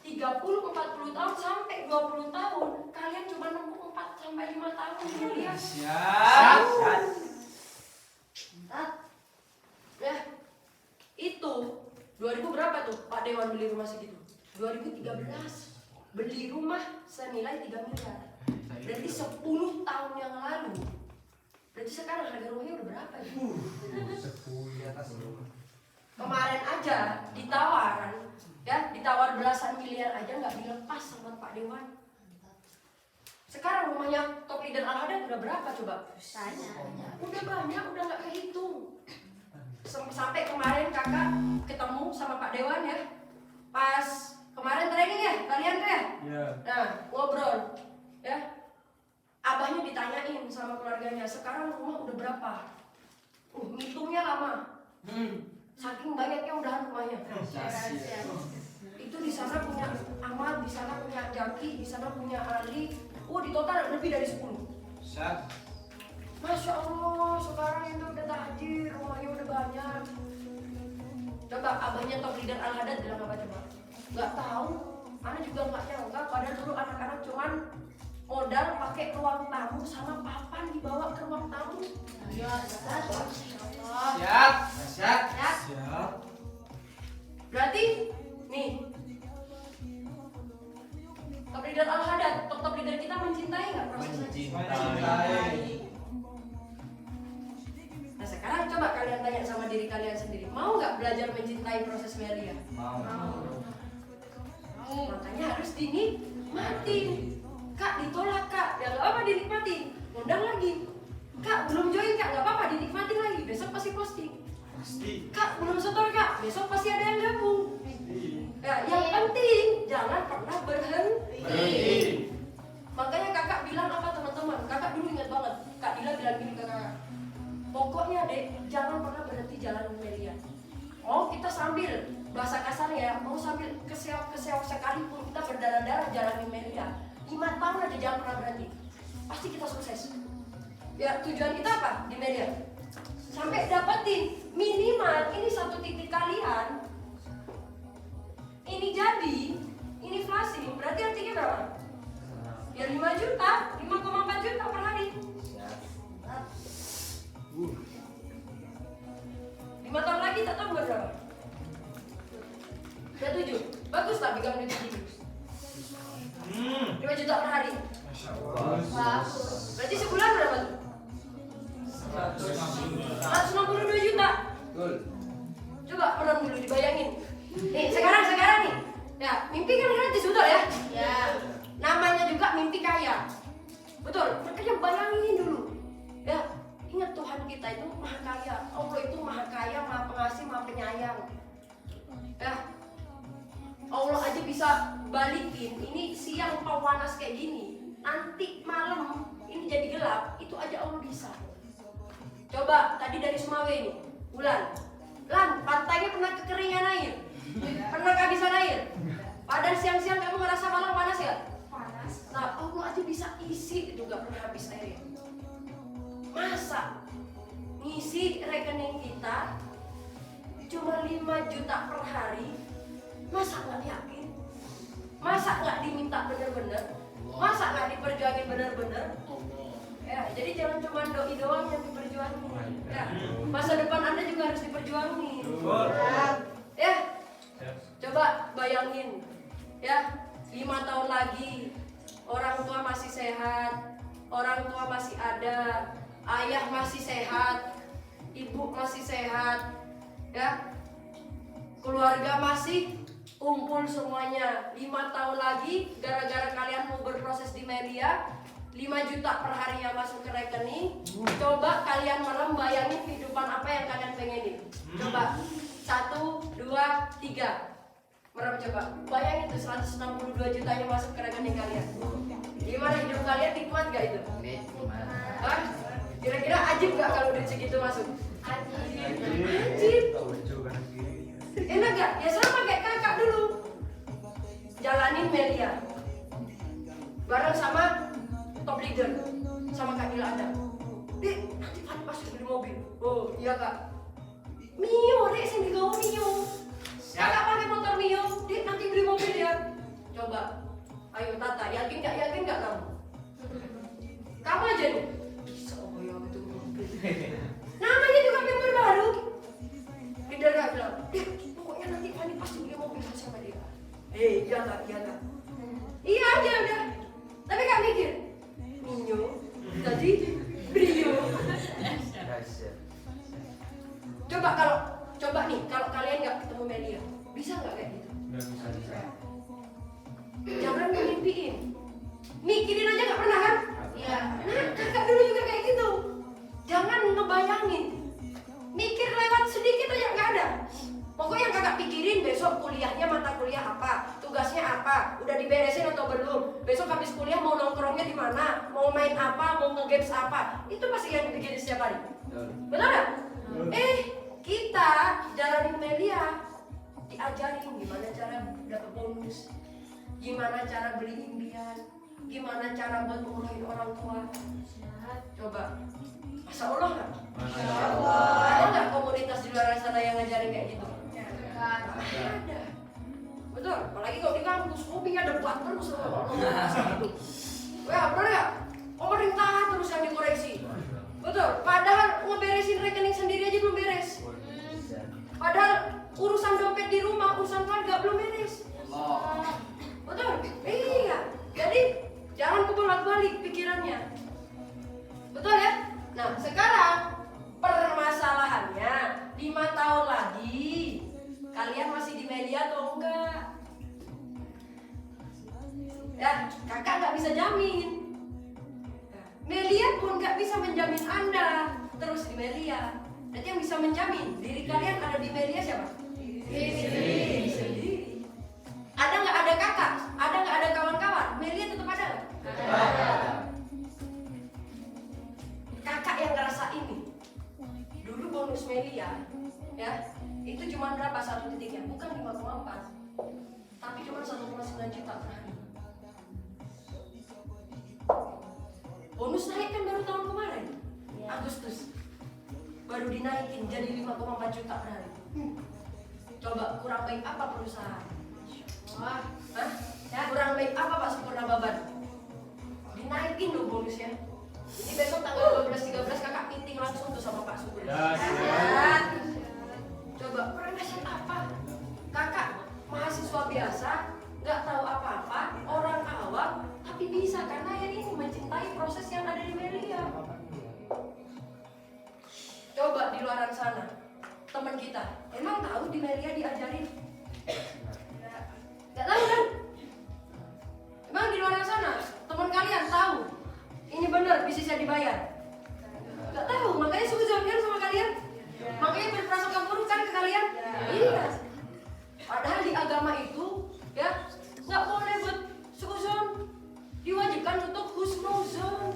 30-40 tahun sampai 20 tahun. Kalian cuma nempuh 4-5 tahun di kuliah. Siap. Ya, itu 2000 berapa tuh Pak Dewan beli rumah segitu? 2013 beli rumah senilai 3 miliar. Berarti 10 tahun yang lalu. Berarti sekarang harga rumahnya udah berapa ya? 10 di atas rumah. Kemarin aja ditawar belasan miliar aja nggak dilepas sama Pak Dewan. Sekarang rumahnya top leader Al-Hadad udah berapa coba? Udah banyak, udah nggak kehitung. Sampai kemarin kakak ketemu sama Pak Dewan ya, pas kemarin training ya, kalian tuh ya? Iya. Nah, ngobrol ya. Abahnya ditanyain sama keluarganya, sekarang rumah udah berapa? Ngitungnya lama. Saking banyaknya udahan rumahnya. Itu di sana punya Ahmad, di sana punya Jaki, di sana punya Ali. Di total lebih dari 10. Siap. Masya Allah, sekarang itu udah tajir, rumahnya udah banyak. Coba abahnya top leader Al-Hadad bilang apa coba? Gak tahu, anak juga gak nyangka. Padahal dulu anak-anak cuman modal pakai ruang tamu sama papan dibawa ke ruang tamu. Siap. Berarti nih top leader Al-Hadad, top leader kita mencintai nggak prosesnya? Mencintai. Nah sekarang coba kalian tanya sama diri kalian sendiri, mau nggak belajar mencintai proses Melia? Mau. Makanya harus dinikmatin. Kak ditolak kak, ya nggak apa dinikmatin. Undang lagi. Kak belum join kak, nggak apa-apa dinikmatin lagi. Besok pasti posting. Pasti. Kak belum setor kak, besok pasti ada yang gabung. Ya, yang penting jangan pernah berhenti. Makanya kakak bilang apa teman-teman? Kakak dulu ingat banget. Kak Dila bilang gini ke kakak. Pokoknya dek, jangan pernah berhenti jalan Melia. Oh kita sambil bahasa kasarnya ya, mau sambil keseok sekalipun kita berdarah-darah jalanin Melia. 5 tahun aja jangan pernah berhenti. Pasti kita sukses. Ya tujuan kita apa di Melia? Sampai dapetin minimal ini 1 titik kalian. Ini jadi, ini flashing, berarti artinya berapa? Ya 5 juta, 5,4 juta per hari. 5 tahun lagi tak tahu berapa? Udah 7, bagus tak pegang duit segini? 5 juta per hari. Masya Allah. Berarti sebulan berapa tuh? 162 juta. Betul. Coba merenung dulu dibayangin. Nih sekarang nih. Ya mimpi kan gratis betul ya? Ya. Namanya juga mimpi kaya. Betul. Makanya bayangin dulu. Ya ingat Tuhan kita itu maha kaya. Allah itu maha kaya, maha pengasih, maha penyayang. Ya Allah aja bisa balikin. Ini siang panas kayak gini. Nanti malam ini jadi gelap. Itu aja Allah bisa. Coba tadi dari Sumawe ini, Bulan. Lan, pantainya pernah kekeringan air? Pernah kehabisan air? Padahal siang-siang kamu ngerasa malam panas ya? Panas. Nah, Allah aja bisa isi itu gak pernah habis airnya. Masa ngisi rekening kita cuma 5 juta per hari? Masa nggak yakin? Masa nggak diminta bener-bener? Masa nggak diperjuangin bener-bener? Ya, jadi jangan cuma doi doang yang diperjuangin. Ya, masa depan Anda juga harus diperjuangin. Ya, coba bayangin, ya 5 tahun lagi orang tua masih sehat, orang tua masih ada, ayah masih sehat, ibu masih sehat, ya, keluarga masih kumpul semuanya. 5 tahun lagi gara-gara kalian mau berproses di media, 5 juta per harinya masuk ke rekening. Coba kalian merem bayangin kehidupan apa yang kalian pengenin. Coba 1, 2, 3. Merem coba. Bayangin tuh 162 juta yang masuk ke rekening kalian. Gimana hidup kalian, nikmat gak itu? Hah? Kira-kira ajib gak kalau duit segitu masuk? Ajib. Enak gak? Ya sama kayak kakak dulu. Jalanin media bareng sama top leader sama Kak Dila ada. Nanti pas mobil. Oh iya kak. Mio, dek sendiri kau Mio. Kakak pakai motor Mio, dek nanti beli mobil ya. Coba, ayo Tata, yakin nggak kamu? Kamu aja nih. Bisa apa ya itu mobil? Namanya juga mobil baru. Leader kak bilang, dek pokoknya nanti Fani pasti beli mobil sama dia. Iya kak. Iya aja udah. Tapi kak mikir, Mio, tadi Brio. Coba nih, kalau kalian nggak ketemu Melia, bisa nggak kayak gitu? Nggak bisa. Jangan mimpiin, mikirin aja nggak pernah kan? Iya. Nah, kakak dulu juga kayak gitu. Jangan ngebayangin, mikir lewat sedikit aja nggak ada. Pokoknya yang kakak pikirin besok kuliahnya mata kuliah apa, tugasnya apa, udah diberesin atau belum. Besok habis kuliah mau nongkrongnya di mana, mau main apa, mau nge-games apa, itu pasti yang dipikirin setiap hari. Benar nggak? Kita jalanin Melia, diajarin gimana cara dapat bonus, gimana cara beli impian, gimana cara buat ngurangin orang tua. Coba, Masya Allah nggak? Masya Ada nggak komunitas di luar sana yang ngajarin kayak gitu? Ada. Betul, apalagi kalau di kampus, kopinya debat terus loh. Ya benar ya? Pemerintah terus yang dikoreksi. Betul, padahal ngeberesin rekening sendiri aja belum beres. Padahal urusan dompet di rumah, urusan keluarga belum beres. Betul? Iya. Jadi jangan kebolak-balik pikirannya. Betul ya? Nah sekarang permasalahannya 5 tahun lagi kalian masih di Melia atau enggak? Ya, kakak nggak bisa jamin. Melia pun nggak bisa menjamin Anda terus di Melia. Jadi yang bisa menjamin diri kalian ada di Melia siapa? Diri sendiri. Ada nggak ada kakak? Ada nggak ada kawan-kawan? Melia tetap ada nggak? Ada. Kakak yang ngerasa ini. Dulu bonus Melia, ya itu cuma berapa satu titiknya? Bukan 5,4, tapi cuma 1,9 juta per hari. Bonus naik kan baru tahun kemarin, Agustus. Baru dinaikin jadi 5,4 juta per hari. Coba kurang baik apa perusahaan? Wah, ya, kurang baik apa Pak Sempurna Baban? Dinaikin dong bonusnya. Ini besok tanggal 12-13 kakak meeting langsung tuh sama Pak Sempurna. Ya. Coba kurang dahsyat apa? Kakak mahasiswa biasa, nggak tahu apa-apa, orang awam, tapi bisa karena yang ini mencintai proses yang ada di Melia. Coba di luaran sana, teman kita, emang tahu di Melia diajarin? Gak tahu kan? Emang di luaran sana, teman kalian tahu ini benar bisnisnya dibayar? Gak tahu, makanya suzon kan sama kalian? Makanya berprasangka buruk kan ke kalian? Iya. Padahal di agama itu, ya nggak boleh buat suzon, diwajibkan untuk husnuzon.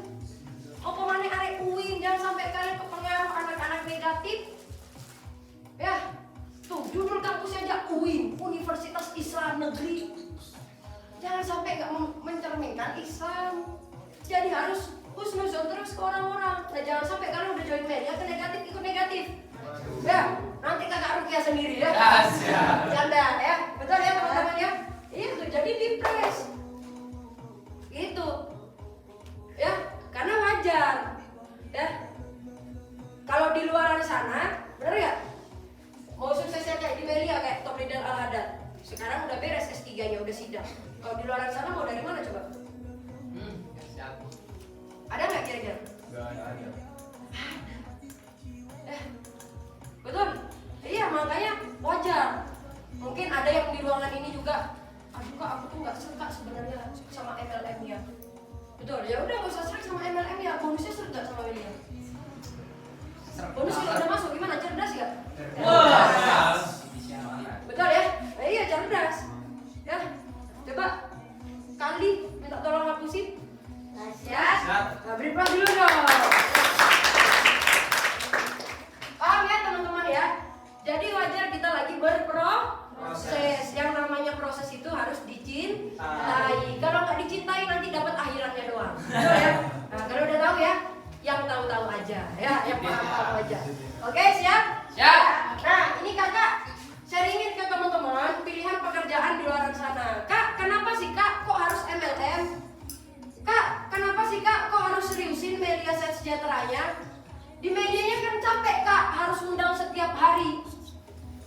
Apa mana arek uin, jangan sampai kalian kepengaruh anak-anak negatif. Ya, tuh judul kampusnya aja UIN, Universitas Islam Negeri. Jangan sampai nggak mencerminkan Islam. Jadi harus husnuzon terus ke orang-orang. Nah jangan sampai kalian udah join Melia ke negatif ikut negatif. Ya, nanti kakak Rukia sendiri ya. Canda ya, betul ya teman-teman ya. Itu jadi depres. Itu, ya. Karena wajar, ya. Kalau di luaran sana, bener ya? Mau suksesnya kayak di Melia, kayak Top Leader Al-Hadad. Sekarang udah beres S3-nya, udah sidang. Kalau di luaran sana mau dari mana coba? Ada nggak kira-kira? Nggak ada. Betul? Iya, makanya wajar. Mungkin ada yang di ruangan ini juga, aduh kak, aku tuh nggak suka sebenarnya sama MLM-nya. Betul, ya udah gak usah serak sama MLM ya, bonusnya serak gak sama Melia? Bonus kalau udah masuk gimana? Cerdas gak? Wah. Betul ya? Nah, iya cerdas. Ya, coba Kandi minta tolong hapusin. Dahsyat. Nah, beri aplaus dulu dong. Paham ya teman-teman ya? Jadi wajar kita lagi berproses. Yang namanya proses itu harus dicintai. Kalau nggak dicintai nanti dapat akhiratnya doang. Betul ya? Nah, kalau udah tahu ya, yang tahu-tahu Oke, siap? Siap. Nah, ini kakak sharingin ke teman-teman pilihan pekerjaan di luar sana. Kak, kenapa sih kak kok harus MLM? Kak, kenapa sih kak kok harus seriusin media set sejahteranya? Di medianya kan capek kak, harus undang setiap hari.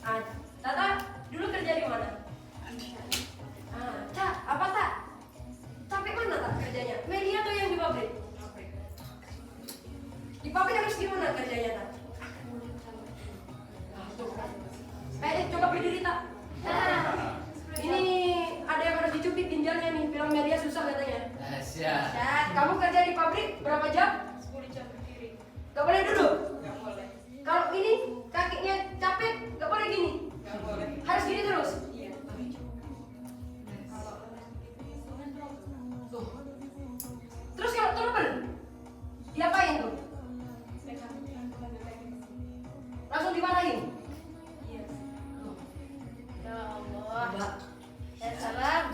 Nah, Tata dulu kerja di mana? Cak, apa tak? Capek mana tak kerjanya? Media atau yang di pabrik? Di pabrik harus gimana kerjanya tak? Coba berdiri tak? Ini ada yang harus dicubit ginjalnya nih, bilang media susah katanya. Siap. Kamu kerja di pabrik berapa jam? 10 jam berdiri. Gak boleh duduk? Nggak boleh. Kalau ini kakinya capek, gak boleh gini? Nggak boleh. Harus gini terus? Iya. Kalau Tuh. Terus kalau trouble, diapain tuh? pegang lagi. Langsung dimarahin? Iya. Tuh. Ya Allah. Mbak, Salam.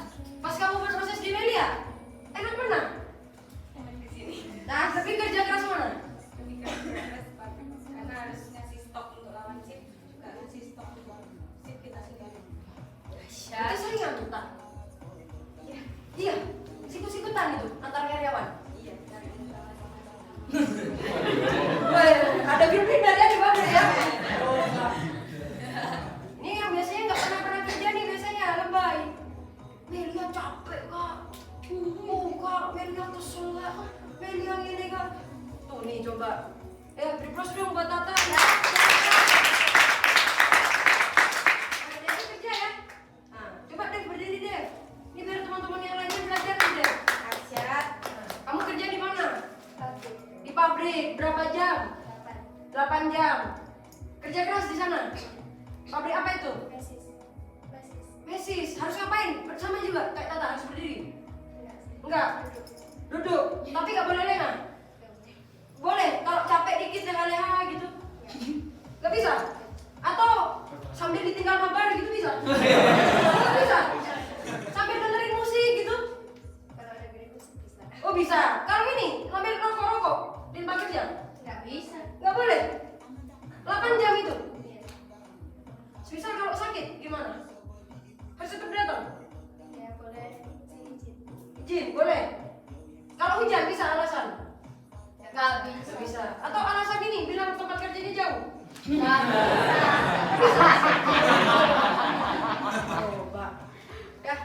pas kamu berproses di media, enak mana? Enak di sini. Nah, tapi kerja keras mana? Lebih keras karena harus ngasih stok untuk lawan sip, juga ngasih stok untuk sip kita sendiri. Itu saingan tuh, tak? Iya. Iya, sikut-sikutan itu antar karyawan. Iya. Dari sama-sama. Wah, ada grup leader ya di pabrik ya? Ini yang biasanya nggak pernah kerja nih biasanya lebay. Melia capek kak. Kak, Melia kesel kak. Melia ini kak. Tuh nih coba. Beri plus dong buat Tata ya. Ada yang kerja ya? Nah, coba deh berdiri deh. Ini biar teman-teman yang lainnya belajar nih deh. Siap. Kamu kerja di mana? Pabrik. Di pabrik. Berapa jam? 8 jam. Kerja keras di sana. Pabrik apa itu? Basis. Mesis. Harus ngapain? Sama juga kayak Tata harus berdiri. Enggak sih. Enggak. Duduk. Tapi nggak boleh lengah. Boleh. Kalau capek dikit leha-leha gitu. Nggak bisa. Atau sambil ditinggal mabar gitu bisa. Nggak bisa. Sambil dengerin musik gitu. Kalau ada beri musik bisa. Oh bisa. Kalau ini sambil rokok-rokok di tempat kerja. Nggak bisa. Nggak boleh. 8 jam itu. Iya. Misal kalau sakit gimana? Harus tetap datang. Ya boleh sih izin. Izin boleh. Kalau hujan bisa alasan. Nggak Nggak bisa. Atau alasan ini bilang tempat kerjanya jauh. Nggak Bisa. Coba. Ya.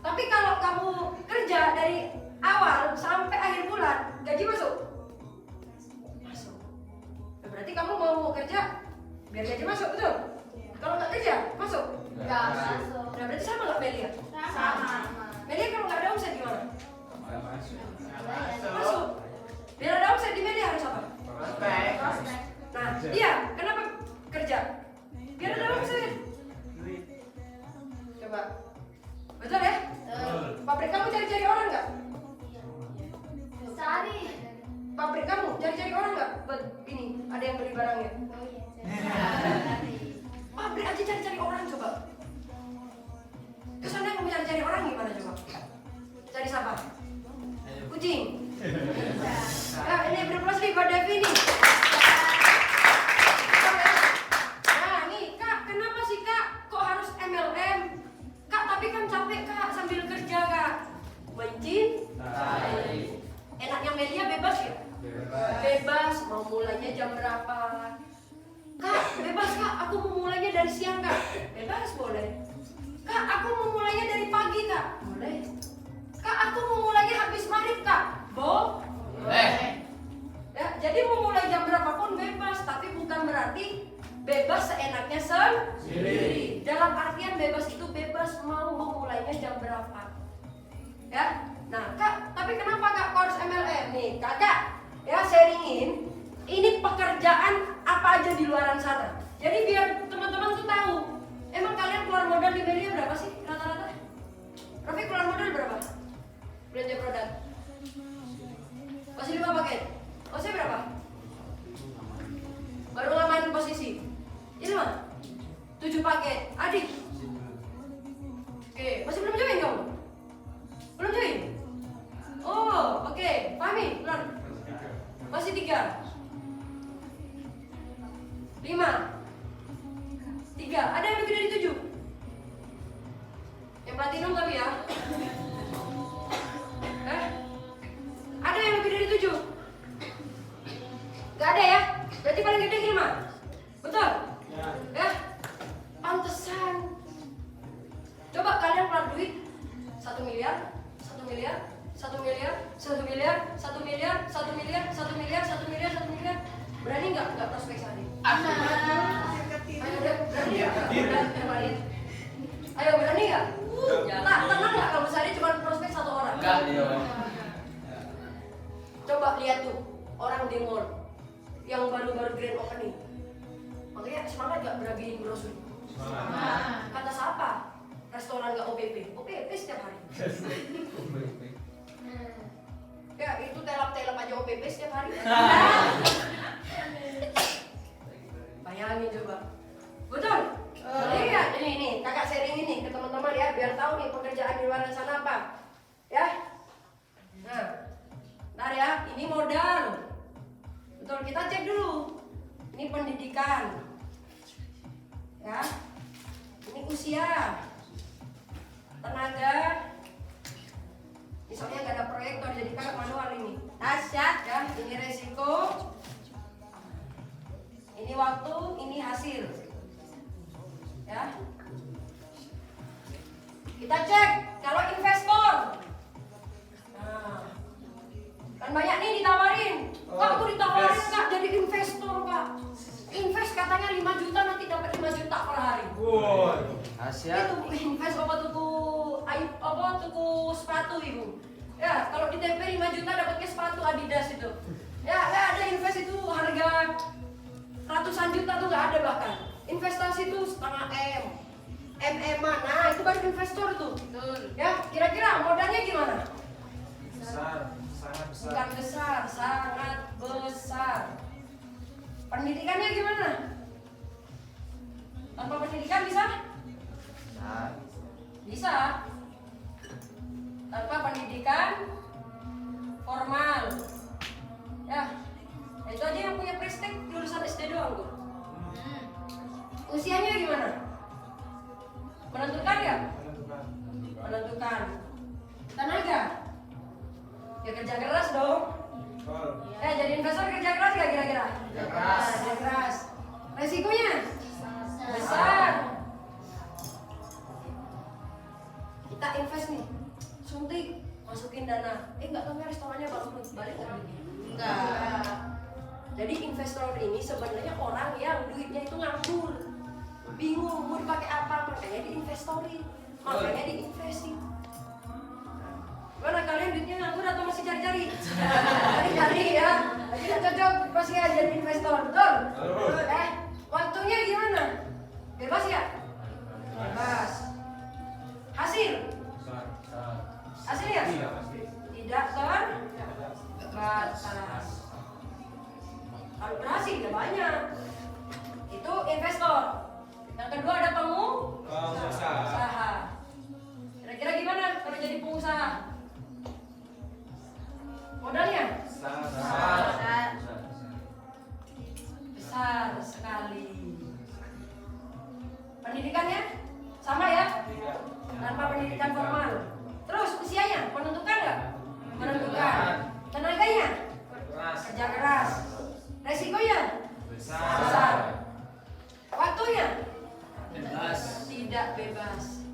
Tapi kalau kamu kerja dari awal sampai akhir bulan, gaji masuk? Masuk. Nah, berarti kamu mau kerja biar gaji masuk, betul? Kalau nggak kerja, masuk? Nggak masuk. Nah, berarti sama nggak Melia? Sama. Melia kalau nggak ada omset gimana? Masuk. Masuk. Biar ada omset di Melia harus apa? Prospek. Nah, iya. Kenapa kerja? Biar ada omset. Coba. Betul ya? Pabrik kamu cari-cari orang nggak? Cari. Pabrik kamu cari-cari orang nggak? Buat ini, ada yang beli barangnya. Oh iya. Cari. Pabrik aja cari-cari orang coba. Kesana kamu cari-cari orang gimana coba? Cari siapa? Kucing. Nah, ini berplos nih buat Devi nih. Nah, nih Kak, kenapa sih Kak? Kok harus MLM? Kak, tapi kan capek Kak sambil kerja Kak. Mencin? Enaknya Melia bebas ya? Bebas, mau mulainya jam berapa? Kak, bebas Kak, aku mau mulainya dari siang Kak. Bebas boleh. Kak, aku mau mulainya dari pagi Kak. Boleh. Kak, aku mau mulainya habis maghrib Kak. Boleh. Ya, jadi mau mulai jam berapapun bebas, tapi bukan berarti bebas seenaknya sendiri. Dalam artian bebas itu bebas mau memulainya jam berapa. Ya, nah Kak, tapi kenapa Kak kok harus MLM? Nih Kakak, ya sharingin ini pekerjaan apa aja di luaran sana. Jadi biar teman-teman tuh tahu, emang kalian keluar modal di Melia berapa sih rata-rata? Rafi keluar modal berapa? Belanja produk? Masih 5 paket. Masih berapa? Baru ngamanin posisi. Ini mah 7 paket. Adik. Oke, masih belum join kamu? Belum join? Oh, oke. Pahami, Lon. Masih 3. 5, 3. Ada yang lebih dari 7? Yang platinum tapi ya. Ada yang lebih dari 7? Gak ada ya? Berarti paling gede 5. Betul? Ya. Pantesan. Coba kalian keluar duit 1 miliar, 1 miliar, 1 miliar, 1 miliar, 1 miliar, 1 miliar, 1 miliar, 1 miliar, 1 miliar. Berani nggak prospek sehari? Ayo deh, berani nggak? Ayo berani nggak? Tak tenang nggak kalau sehari cuma prospek 1 orang? Enggak. Coba lihat tuh orang di mall yang baru-baru grand opening. Makanya semangat gak beragiin brosur? Kata siapa? Restoran gak OPP? OPP setiap hari. Ya itu telap-telap aja OPP setiap hari. Bayangin coba. Betul? Iya, ini kakak sharing ini ke teman-teman ya, biar tahu nih pekerjaan di luar sana apa. Ya. Nah, ntar ya, ini modal. Betul, kita cek dulu. Ini pendidikan. Ya. Ini usia. Tenaga. Misalnya nggak ada proyektor jadi kakak manual ini. Dahsyat ya, ini resiko. Ini waktu, ini hasil. Ya. Kita cek kalau investor. Nah. Kan banyak nih ditawarin. Kak, aku ditawarin Kak jadi investor Kak. Invest katanya 5 juta nanti dapat 5 juta per hari. Itu invest apa tuku sepatu ibu. Ya kalau di TP 5 juta dapatnya sepatu Adidas itu. Ya ada invest itu harga ratusan juta tuh nggak ada bahkan. Investasi itu setengah M mana itu baru investor tuh. Ya kira-kira modalnya gimana? Besar, sangat besar. Bukan besar, sangat besar. Pendidikannya gimana? Tanpa pendidikan bisa? Bisa. Tanpa pendidikan formal. Ya, itu aja yang punya prestek lulusan SD doang tuh. Usianya gimana? Menentukan ya? Menentukan. Tenaga? Ya kerja keras dong. Ya jadi investor kerja keras gak kira-kira? Kerja keras. Kerja keras. Resikonya? Besar. Kita invest nih, suntik, masukin dana. Nggak tahu restorannya bangkrut, balik nggak? Enggak. Jadi investor ini sebenarnya orang yang duitnya itu nganggur, bingung mau dipakai apa, makanya diinvestorin, makanya diinvestin. Mana kalian duitnya nganggur atau masih cari-cari? Cari-cari ya. Lagi nggak cocok pasti ya jadi investor, betul? Waktunya gimana? Bebas ya? Bebas. Hasil? Hasilnya? Tidak terbatas. Kalau berhasil ya banyak. Itu investor. Yang kedua ada pengusaha. Kira-kira gimana kalau jadi pengusaha? Modalnya? Besar sekali. Pendidikannya? Sama ya? Tanpa pendidikan formal. Terus usianya? Menentukan nggak? Menentukan. Tenaganya? Kerja keras. Resikonya? Besar. Waktunya? Bebas. Tidak bebas.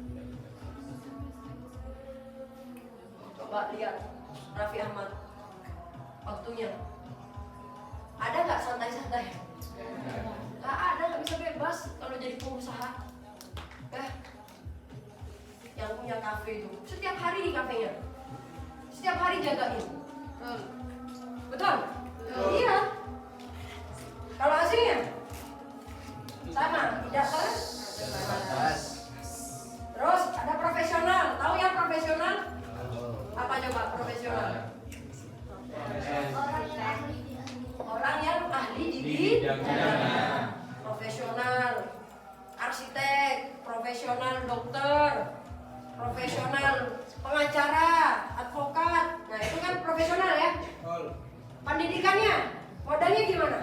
Coba lihat Raffi Ahmad. Waktunya. Ada nggak santai-santai? Nggak ada, nggak bisa bebas kalau jadi pengusaha. Yang punya kafe itu setiap hari di kafenya, setiap hari jagain. Betul? Iya. Kalau hasilnya sama, tidak terbatas. Terus ada profesional. Tahu ya profesional? Apa coba profesional? Orang yang ahli di bidangnya. Profesional arsitek, profesional dokter, profesional pengacara, advokat. Nah itu kan profesional ya. Pendidikannya modalnya gimana?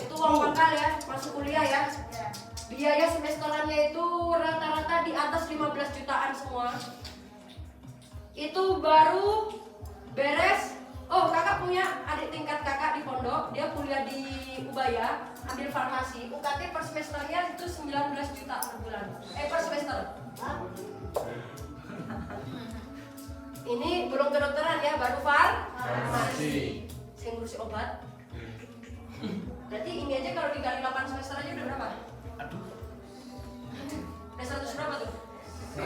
itu uang pangkal ya, masuk kuliah ya. Biaya semesterannya itu rata-rata di atas 15 jutaan semua. Itu baru beres. Oh, kakak punya adik tingkat kakak di pondok, dia kuliah di Ubaya, ambil farmasi. UKT per semesternya itu 19 juta per bulan. Per semester. Ini belum kedokteran ya, baru farmasi. Saya ngurusi obat. Berarti ini aja kalau dikali 8 semester aja udah berapa? Aduh. 100 berapa tuh? 152.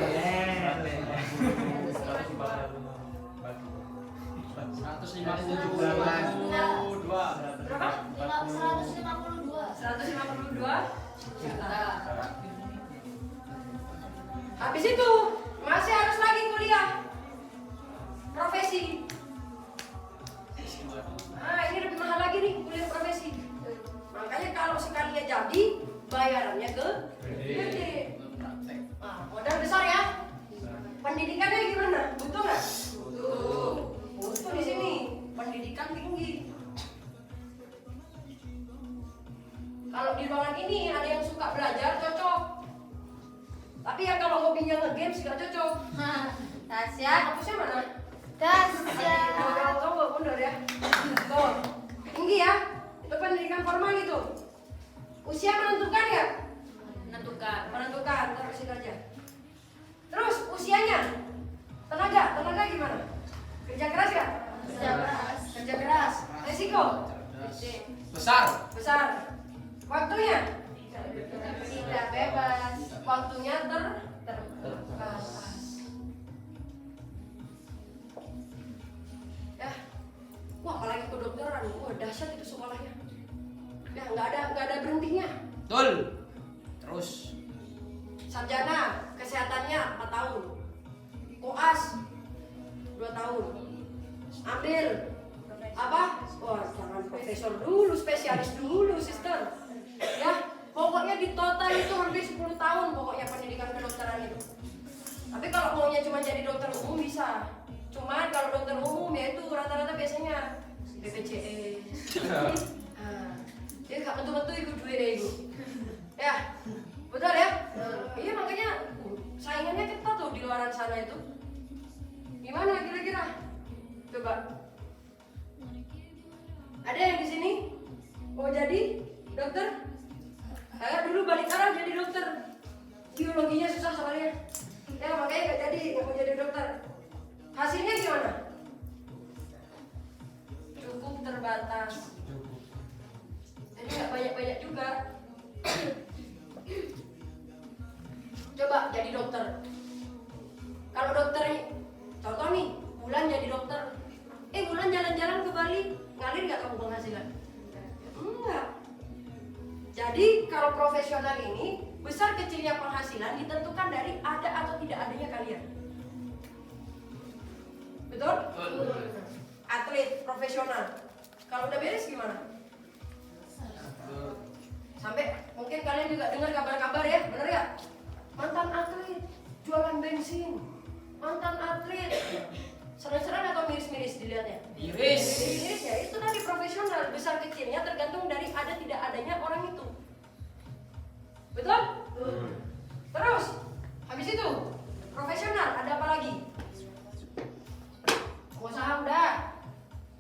Berapa? 152. 152 juta. Habis itu masih harus lagi kuliah profesi. Nah, ini lebih mahal lagi nih kuliah profesi. Makanya kalau sekalinya jadi bayarannya gede. Nah, modal besar ya. Pendidikannya gimana? Butuh nggak? Butuh. Butuh di sini. Pendidikan tinggi. Kalau di ruangan ini ada yang suka belajar cocok. Tapi yang kalau hobinya nge-games nggak cocok. Tasya. Hapusnya mana? Tasya. Tunggu, mundur ya. Tuh, tinggi ya. Itu pendidikan formal gitu. Usia menentukan ya? Menentukan. Terus aja. Terus usianya? Tenaga gimana? Kerja keras ya? Kerja keras. Resiko? Besar. Waktunya? Tidak bebas. Waktunya terbatas. Ya, wah apalagi kedokteran, wah dahsyat itu sekolahnya. Ya nggak ada berhentinya. Betul. Terus. Sarjana kesehatannya 4 tahun, koas 2 tahun, ambil apa? Wah jangan profesor dulu, spesialis dulu, sister. Ya, pokoknya di total itu hampir 10 tahun pokoknya pendidikan kedokteran itu. Tapi kalau maunya cuma jadi dokter umum bisa. Cuman kalau dokter umum ya itu rata-rata biasanya BPJS. Dia nggak betul-betul ikut duit deh ibu. Ya, betul ya? Iya makanya saingannya ketat tuh di luaran sana itu. Gimana kira-kira? Coba. Ada yang di sini mau jadi dokter? Ayo dulu balik arah jadi dokter. Biologinya susah soalnya. Ya makanya nggak jadi, nggak mau jadi dokter. Hasilnya gimana? Cukup terbatas. Jadi nggak banyak-banyak juga. Coba jadi dokter. Kalau dokter, contoh nih, Bulan jadi dokter. Bulan jalan-jalan ke Bali, ngalir nggak kamu penghasilan? Enggak. Jadi kalau profesional ini besar kecilnya penghasilan ditentukan dari ada atau tidak adanya kalian. Betul? Atlet profesional. Kalau udah beres gimana? Sampai mungkin kalian juga dengar kabar-kabar ya, bener ya? Mantan atlet jualan bensin, mantan atlet seren-seren atau miris-miris dilihatnya? Miris ya, itu tadi profesional, besar kecilnya tergantung dari ada tidak adanya orang itu. Betul? Terus, habis itu profesional ada apa lagi? Usaha udah,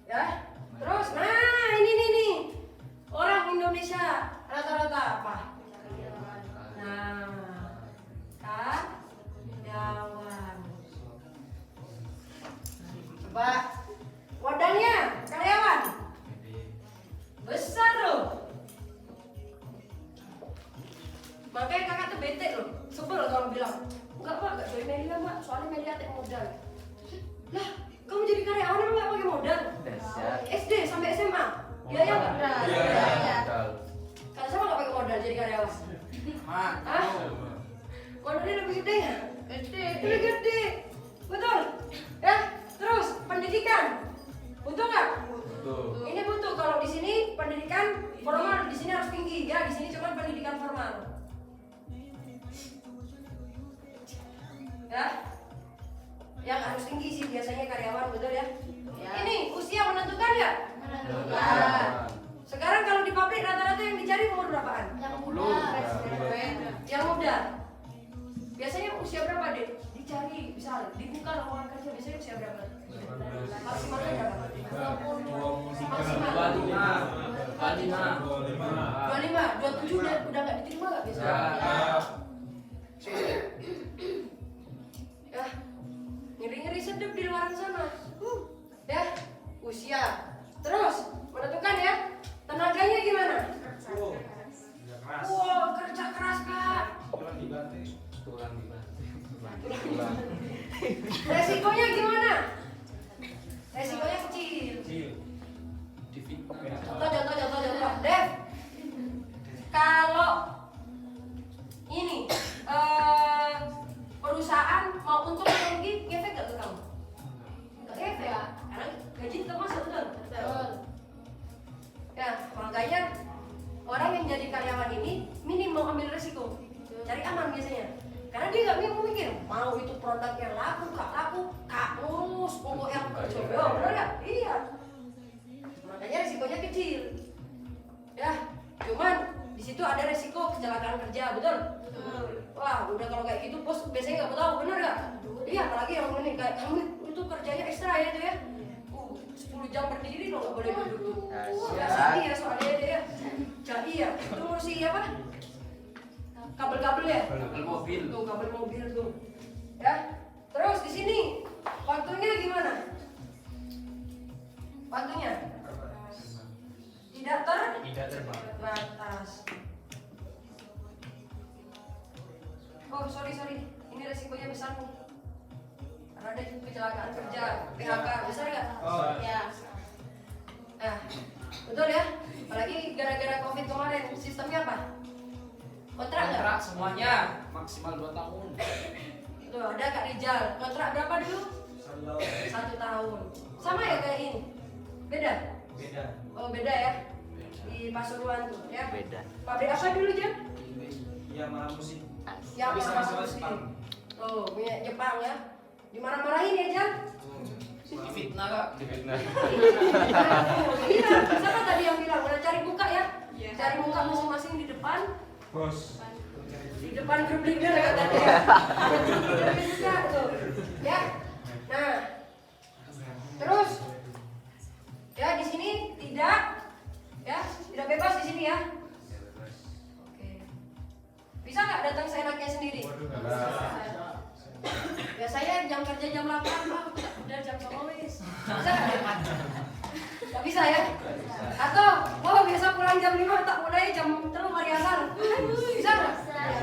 ya. Terus, nah ini nih orang Indonesia rata-rata apa? Nah, karyawan. Coba modalnya karyawan besar loh. Makanya kakak tuh bete loh, sebel kalau bilang enggak pak, enggak join Melia mbak, soalnya Melia ada modal. Lah, kamu jadi karyawan emang nggak pakai modal? SD sampai SMA, biaya nggak? Iya. Kalau sama nggak pakai modal jadi karyawan? Hah? Modalnya lebih gede ya? Lebih gede, betul? Ya, terus pendidikan, butuh nggak? Ini butuh. Kalau di sini pendidikan formal, di sini harus tinggi ya. Di sini cuma pendidikan formal. Ya, yang harus tinggi sih biasanya karyawan, betul ya? Ini usia menentukan ya? Menentukan. Sekarang kalau di pabrik rata-rata yang biasanya usia berapa? Maksimalnya berapa? 25, 27 udah nggak diterima nggak biasanya? Ya, ngeri-ngeri sedep di luar sana. Ya, usia. Terus menentukan ya, tenaganya gimana? Keras. Wow, kerja keras kak. Kurang dibanting. Resikonya gimana? Resikonya kecil. Kecil. Difitnah. Contoh. Dev, kalau ini perusahaan mau untung atau rugi, ngefek gak ke kamu? Gak ngefek ya, karena gaji tetap masuk, betul? Ya, makanya orang yang jadi karyawan ini minim mau ambil resiko, cari aman biasanya. Karena dia nggak mau mikir, mau itu produknya laku, gak laku, ngurus, pokok yang coba, bener nggak? Iya. Makanya resikonya kecil. Ya, cuman di situ ada resiko kecelakaan kerja, betul? Wah, udah kalau kayak gitu bos biasanya nggak tahu, bener nggak? Iya, apalagi yang ini kayak kamu itu kerjanya ekstra ya itu ya. 10 jam berdiri lo nggak boleh duduk tuh. Nggak sedih ya soalnya dia ya. Jadi ya, itu ngurusi apa? Kabel-kabel ya? Kabel mobil. Tuh, kabel mobil tuh. Ya. Terus di sini waktunya gimana? Waktunya tidak terbatas. Oh, sorry. Ini resikonya besar nih. Karena ada kecelakaan kerja, PHK, besar nggak? Oh. Ya. Nah, betul ya. Apalagi gara-gara COVID kemarin, sistemnya apa? Kontrak nggak? Kontrak semuanya maksimal 2 tahun. Tuh ada Kak Rijal. Kontrak berapa dulu? 1 tahun. Sama ya kayak ini? Beda? Beda. Oh beda ya. Di Pasuruan tuh ya. Beda. Pabrik apa dulu Jam? Iya, malah musik. Yang Tapi sama-sama musik. Jepang. Oh punya Jepang ya. Dimarah-marahin ya Jam? Difitnah kak. Iya, siapa tadi yang bilang udah cari muka ya? Iya. Cari muka masing-masing di depan. Bos. Di depan grup leader katanya ya. Cari muka tuh. Ya. Nah, terus ya di sini tidak bebas di sini ya. Oke. Bisa nggak datang seenaknya sendiri? Ya saya jam kerja jam 8 Pak, udah jam 9 wis. Bisa nggak? Nggak bisa ya? Atau biasa pulang jam 5 tak mulai jam 3 hari asar. Bisa nggak?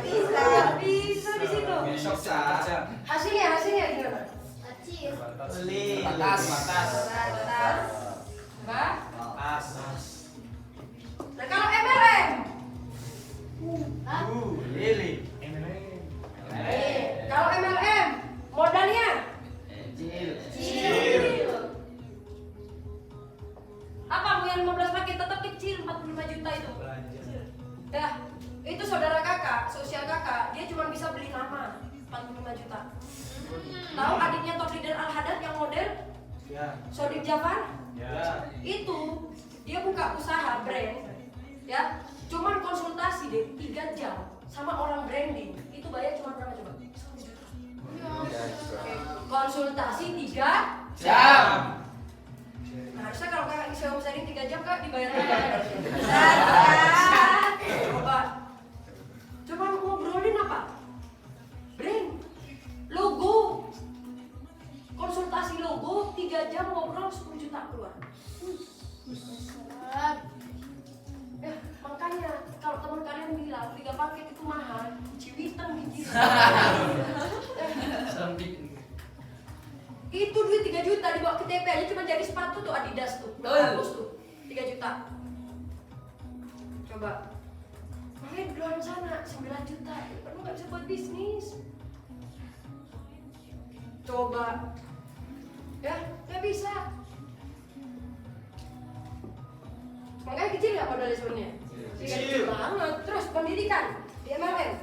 Bisa. Bisa di situ. Besok saja. Hasilnya gimana? Kecil. Batas. Batas. Mbak? As. Nah kalau MLM? Lili. Kalau MLM modalnya? Kecil. Apa yang 15 paket tetap kecil 45 juta itu? Ya, itu saudara kakak, seusia kakak, dia cuma bisa beli nama 45 juta. Tahu adiknya top leader Al Haddad yang model Ya. Sodik Jafar? Ya. Itu dia buka usaha brand, ya, cuman konsultasi deh 3 jam sama orang branding. Itu bayar cuma berapa coba? 10 juta. Oke, konsultasi 3 Jam. Nah, harusnya kalau kakak bisa omsetting 3 jam kak dibayar berapa? Coba ngobrolin apa? Brand, logo, konsultasi logo 3 jam ngobrol 10 juta keluar. Ya, makanya kalau teman kalian bilang 3 paket itu mahal, ciwitan gitu. Itu duit 3 juta dibawa ke TP aja cuma jadi sepatu tuh Adidas tuh, bagus tuh, 3 juta. Coba, makanya di luar sana 9 juta, kamu nggak bisa buat bisnis. Coba, ya nggak bisa. Makanya kecil nggak modalnya sebenarnya? Kecil banget. Terus pendidikan di MLM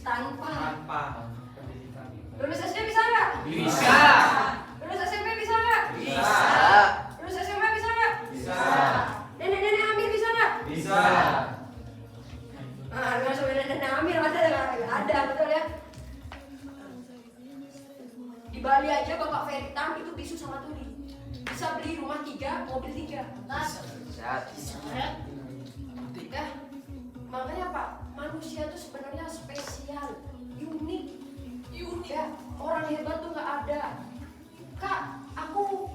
tanpa pendidikan. lulus SD bisa nggak? Bisa. Lulus SMP bisa nggak? Bisa. Lulus SMA bisa nggak? Bisa. Nenek-nenek hamil bisa nggak? Bisa. Ah, nggak sampai nenek hamil ada, betul ya? mobil 3. Siap. Ya, makanya Pak, manusia itu sebenarnya spesial, unik. Ya, orang hebat tuh nggak ada. Kak, aku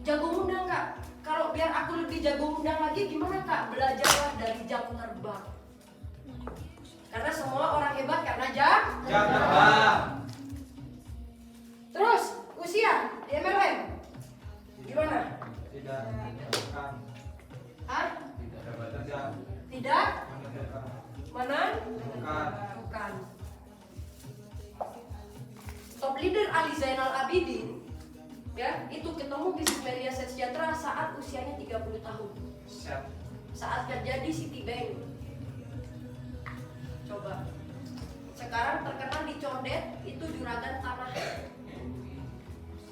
jago undang Kak. Kalau biar aku lebih jago undang lagi gimana Kak? Belajarlah dari jam terbang. Karena semua orang hebat karena jam. Jam terbang. Terus usia di MLM gimana? Tidak menentukan. Hah? Jabatan jam Tidak? menentukan. Mana? Bukan. Bukan. Top leader Ali Zainal Abidin ya, itu ketemu bisnis Melia Sejahtera saat usianya 30 tahun. Siap. Saat kerja di Citibank. Coba. Sekarang terkenal di Condet itu juragan tanah.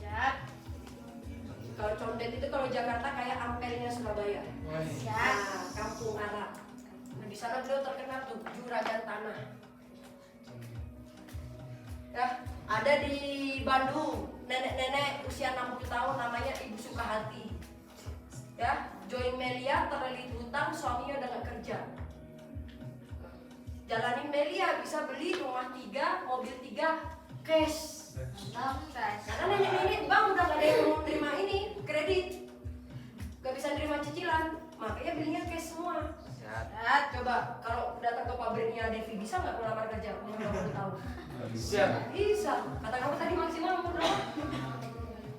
Siap. Kalau Condet itu kalau Jakarta kayak Ampelnya Surabaya. Nah, kampung Arab. Nah, di sana beliau terkenal tuh juragan tanah. Ya, ada di Bandung nenek-nenek usia 60 tahun namanya Ibu Sukahati. Ya, join Melia terlilit hutang, suaminya udah gak kerja. Jalanin Melia bisa beli rumah 3, mobil 3, cash. Karena nenek-nenek bang udah gak ada yang mau terima ini kredit, gak bisa terima cicilan, makanya belinya cash semua. Siap. Coba kalau datang ke pabriknya Devi bisa nggak melamar kerja umur 20 tahun? Siap. Bisa. Kata kamu tadi maksimal umur berapa?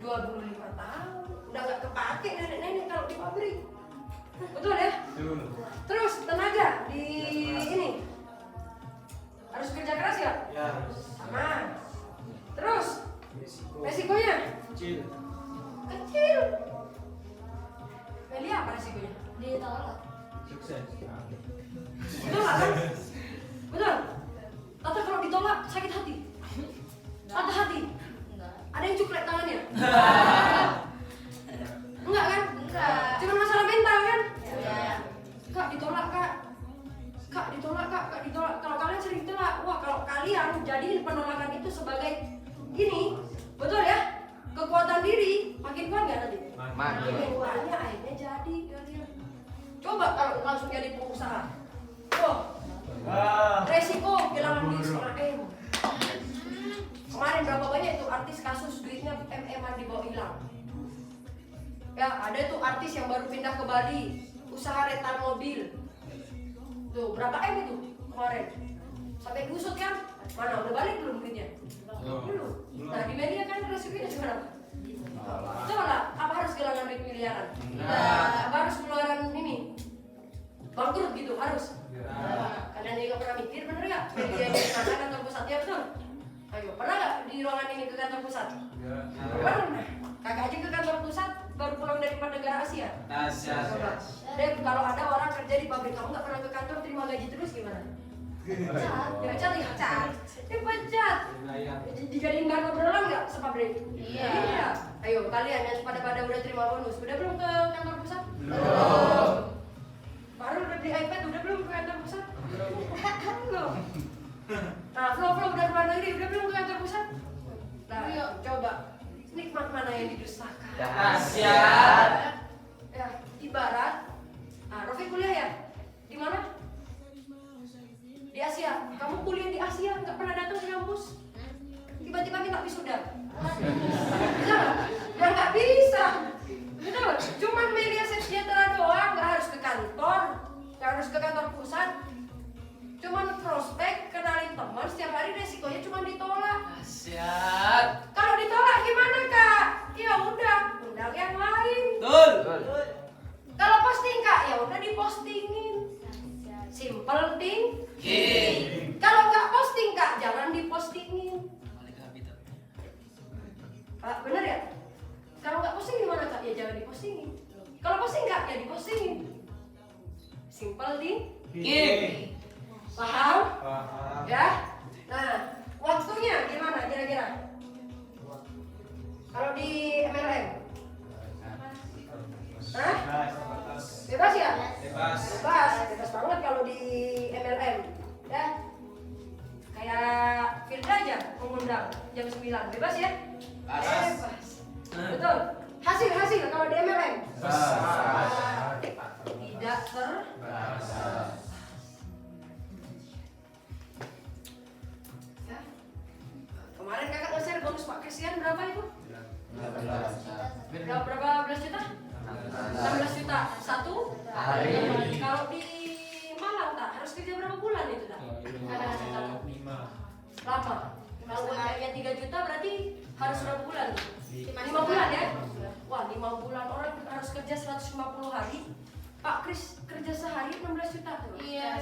25 tahun. Udah nggak kepake nenek-nenek kalau di pabrik. Betul ya? Betul. Terus tenaga di ini harus kerja keras ya? Ya. Sama. Terus Risiko. resikonya Kecil. kecil. Melia apa resikonya? Ditolak. Sukses. Ditolak kan? Betul? Tata kalau ditolak sakit hati? Patah hati? Enggak. Ada yang cuklek tangannya? Enggak kan? Enggak. Cuma masalah mental kan? Iya. Kak ditolak kak. Kak ditolak kak, kak ditolak. Kalau kalian sering ditolak, wah kalau kalian jadiin penolakan itu sebagai ini, betul ya? Kekuatan diri makin kuat nggak nanti? Makin. Mentalnya akhirnya jadi kalian. Coba kalau langsung jadi pengusaha. Wah, resiko kehilangan duit 1,5 M. Kemarin berapa banyak itu artis kasus duitnya MM-an dibawa hilang. Ya ada tuh artis yang baru pindah ke Bali, usaha rental mobil. Tuh berapa M itu kemarin? Sampai gusut kan? Mana udah balik belum duitnya? Belum. Nah di media kan resikonya cuma apa? Coba lah, apa harus kehilangan duit miliaran? Apa harus keluaran ini? Bangkrut gitu harus. Kalian juga pernah mikir bener nggak? Media ini di mana kantor pusatnya betul? Ayo pernah nggak di ruangan ini ke kantor pusat? Pernah. Kakak aja ke kantor pusat baru pulang dari negara Asia. Coba. Deh kalau ada orang kerja di pabrik kamu nggak pernah ke kantor terima gaji terus gimana? Dipecat ya? Dipecat. Dijadiin bahan obrolan nggak sepabrik? Iya. Ayo kalian yang pada udah terima bonus, udah belum ke kantor pusat? Belum. Baru udah beli iPad, udah belum ke kantor pusat? Belum. Nah, Flo udah keluar negeri, udah belum ke kantor pusat? Nah, yuk coba nikmat mana yang didustakan? Dahsyat. Ya, ibarat, Rofi kuliah ya? Di mana? Di Asia. Kamu kuliah di Asia, nggak pernah datang ke kampus? Tiba-tiba minta wisuda. Bisa nggak? Ya nggak bisa. Betul. Cuman Melia Sejahtera doang, nggak harus ke kantor, nggak harus ke kantor pusat. Cuman prospek, kenalin teman, setiap hari resikonya cuma ditolak. Dahsyat. Kalau ditolak gimana kak? Ya udah, undang yang lain. Betul. Kalau posting kak, ya udah dipostingin. Simple King. Kalau nggak posting kak, jangan dipostingin. Pak, bener ya? Kalau nggak posting gimana kak? Ya jangan dipostingin. Kalau posting kak, ya dipostingin. Simple King. Paham? Paham. Ya? Nah, waktunya gimana kira-kira? Kalau di MLM? Hah? Bebas ya? Bebas. Bebas banget kalau di MLM. Ya? Kayak Firda aja mengundang jam 9, bebas ya? Bebas. Bebas. Betul. Hasil kalau di MLM Besar. tidak Batas. ya. Kemarin kakak nge-share bonus Pak Christian berapa itu? Berapa belas juta? 16 juta satu Hari. Kalau di Malang tak harus kerja berapa bulan itu tak? Lama. Kalau UMR-nya 3 juta berarti harus berapa bulan? 5 bulan ya? Wah 5 bulan orang harus kerja 150 hari. Pak Kris kerja sehari 16 juta tuh. Iya,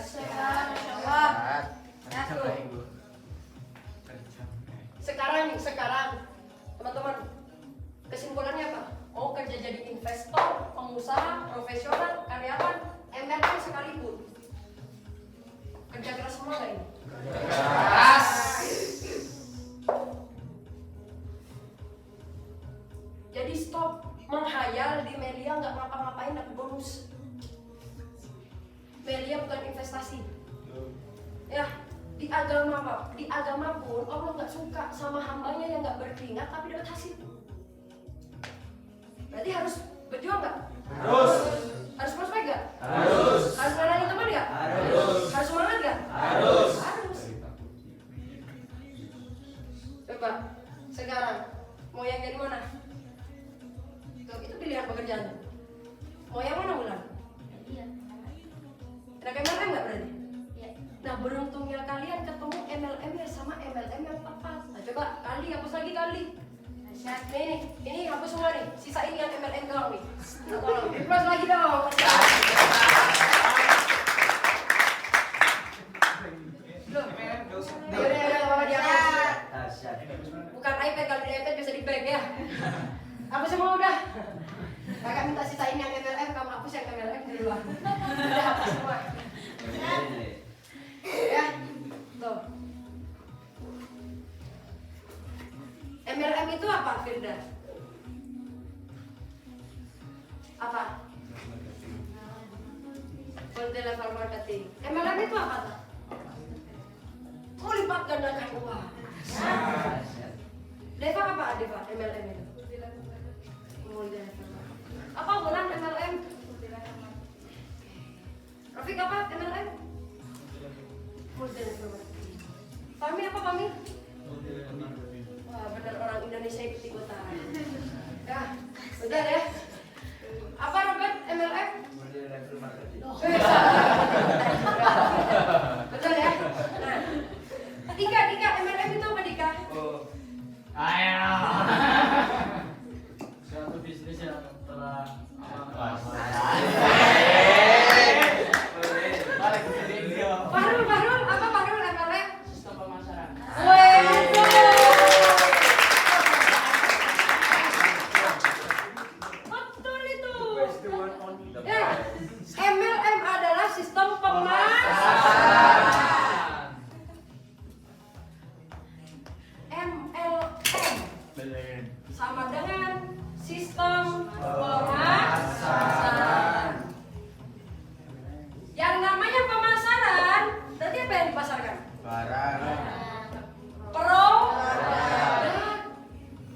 Sekarang teman-teman kesimpulannya apa? Mau kerja jadi investor, pengusaha, profesional, karyawan, MLM sekalipun. Kerja keras semua nggak ini? Keras. Jadi stop menghayal di Melia nggak ngapa-ngapain dapat bonus. Melia bukan investasi. Ya, di agama pun Allah nggak suka sama hambanya yang nggak berkeringat tapi dapat hasil. Berarti harus berjuang nggak? Harus. Harus prospek nggak? Harus. Harus melayani teman nggak? Harus. Harus semangat nggak? Harus. Harus. Coba sekarang mau yang dari mana? Tuh, itu pilihan pekerjaan. Mau yang mana Wulan? Anak MLM nggak berarti? Nah beruntungnya kalian ketemu MLM ya sama MLM yang tepat. Nah coba kali hapus lagi kali. Ini hapus semua nih. Sisa ini yang MLM doang nih. Nah, tolong plus lagi dong. Belum. Yaudah, Mama dihapus. Bukan iPad, kalau di iPad bisa di back ya. Hapus semua udah. Kakak minta sisain yang MLM, kamu hapus yang MLM di luar. Udah hapus semua. Ya, tuh. MLM itu apa, Firda? Apa? Multi level marketing. MLM itu apa? Melipat gandakan uang. Deva apa, Deva? MLM itu? Multi level. Apa bulan MLM? Rafiq apa MLM? Multi level marketing. Fahmi apa Fahmi? Wah benar orang Indonesia ikut-ikutan. Ya, benar ya. Apa Robert MLM? Betul ya. Nah, Dika MLM itu apa Dika? Ayo. Suatu bisnis yang telah Fahrul apa Fahrul MLM? Sistem pemasaran. Betul itu. Ya, MLM adalah sistem pemasaran. MLM sama dengan sistem pemasaran. Yang namanya pemasaran, berarti apa yang dipasarkan? Produk.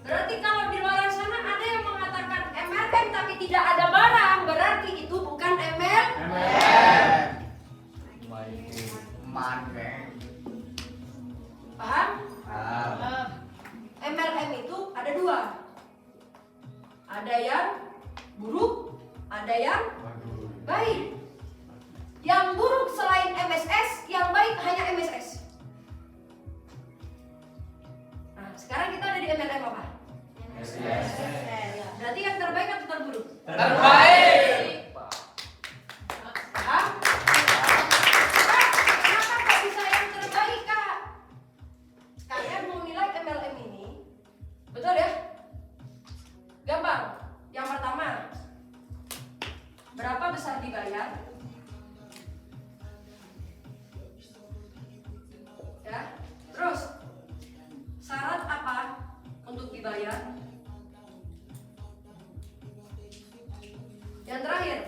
Berarti kalau di luar sana ada yang mengatakan MLM tapi tidak ada barang, berarti itu bukan MLM. Paham? MLM itu ada dua. Ada yang buruk, ada yang baik. Yang buruk selain MSS, yang baik hanya MSS. Nah, sekarang kita ada di MLM apa? Berarti yang terbaik atau terburuk? Terbaik. Paham? Kenapa kok bisa yang terbaik, Kak? Kalian mau nilai MLM ini, betul ya? Gampang. Yang pertama, berapa besar dibayar? Ya. Terus, syarat apa untuk dibayar? Yang terakhir,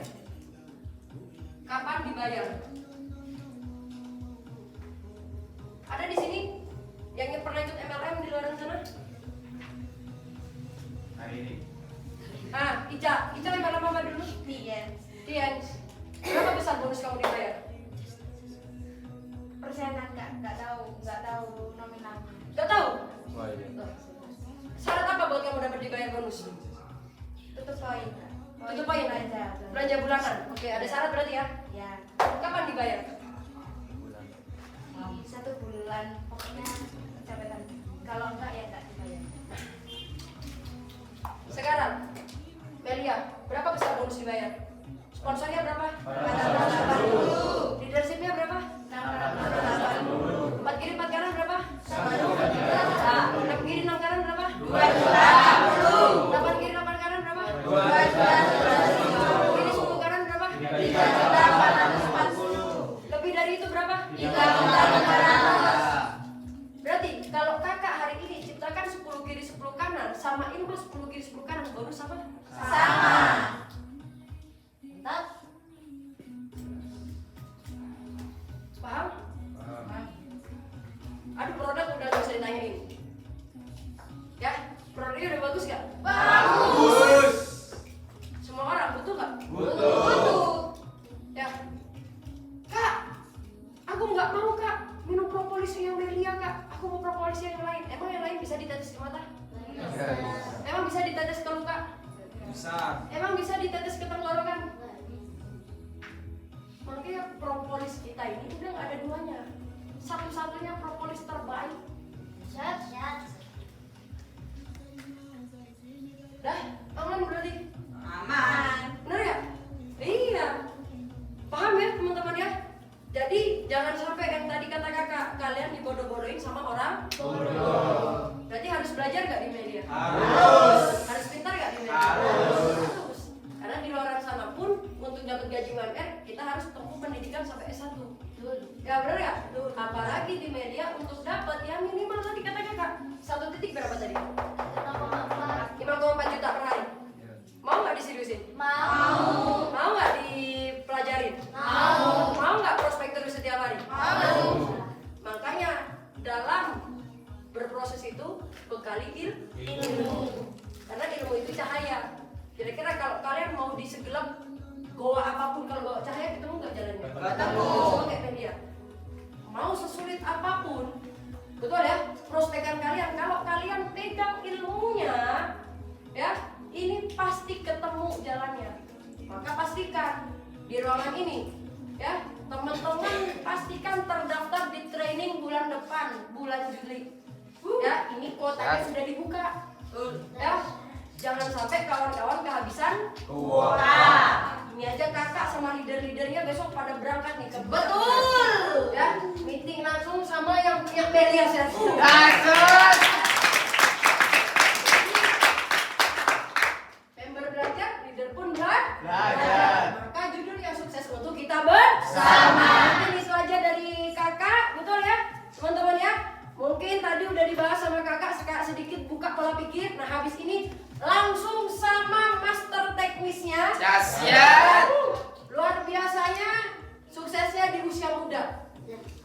kapan dibayar? Ada di sini yang pernah ikut MLM di luar sana? Hari ini. Ah, Ica lempar nama apa dulu? Tian. Tian. Berapa besar bonus kamu dibayar? Persenan nggak tahu nominal. Gak tahu. Oh iya. Syarat apa buat kamu dapat dibayar bonus? Tutup poin. Tutup poin Belanja. belanja bulanan. Oke, ada syarat berarti ya. Ya. Kapan dibayar? Bulan. 1 bulan pokoknya pencapetan. Kalau enggak ya enggak dibayar. Sekarang, Melia, berapa besar bonus dibayar? Sponsornya berapa? 480. Leadershipnya berapa? 680. 4 kiri 4 kanan berapa? 6 kiri 6 kanan berapa? 2.080. 8 kiri 8 kanan berapa? 2.080. Kiri 10 kanan berapa? 3.840. Lebih dari itu berapa? 3.500. Berarti kalau kakak hari ini ciptakan 10 kiri 10 kanan sama Ilma 10 kiri 10 kanan, bonus sama? Sama. Mantap. Paham? Aduh, produk udah gak usah ditanyain. Ya, produknya udah bagus gak? Bagus. Semua orang butuh gak? Butuh. Ya. Kak, aku nggak mau kak minum propolis yang Melia kak. Aku mau propolis yang lain. Emang yang lain bisa ditetes ke mata? Emang bisa ditetes ke luka? Bisa. Emang bisa ditetes ke tenggorokan? Makanya propolis kita ini udah nggak ada duanya. Satu-satunya propolis terbaik. Syat. Dah, aman berarti? Aman. Bener ya? Iya. Paham ya teman-teman ya? Jadi jangan sampai yang tadi kata kakak, kalian dibodoh-bodohin sama orang bodoh. Berarti harus belajar gak di media? Harus pintar gak di media? Harus. Karena di luar sana pun untuk dapat gaji UMR kita harus tempuh pendidikan sampai S1. Ya bener ya? Apalagi di media untuk dapat yang minimal tadi kata kakak 1 titik berapa tadi? 5,4 juta per hari. Mau nggak diseriusin? Mau. Mau nggak dipelajarin? Mau nggak prospek terus setiap hari? Mau. Makanya dalam berproses itu bekali ilmu. Karena ilmu itu cahaya. Kira-kira kalau kalian mau di segelap goa apapun, kalau bawa cahaya ketemu nggak jalannya? Ketemu. Sama kayak media. Mau sesulit apapun, betul ya? Prospekan kalian, kalau kalian pegang ilmunya, ya ini pasti ketemu jalannya. Maka pastikan di ruangan ini, ya teman-teman pastikan terdaftar di training bulan depan, bulan Juli. Ya ini kuotanya sudah dibuka. Ya jangan sampai kawan-kawan kehabisan kuota. Ini aja kakak sama leader-leadernya besok pada berangkat nih ke Betul. ya meeting langsung sama yang punya Melia Servo. Member belajar, leader pun belajar. Maka judul yang sukses untuk kita bersama. Mungkin itu aja dari kakak, betul ya teman-teman ya. Mungkin tadi udah dibahas sama kakak, sedikit buka pola pikir. Nah habis ini langsung sama master teknisnya. Luar biasanya suksesnya di usia muda.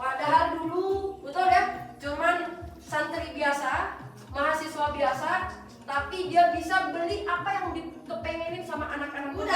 Padahal dulu betul ya, cuman santri biasa, mahasiswa biasa, tapi dia bisa beli apa yang dikepengenin sama anak-anak muda.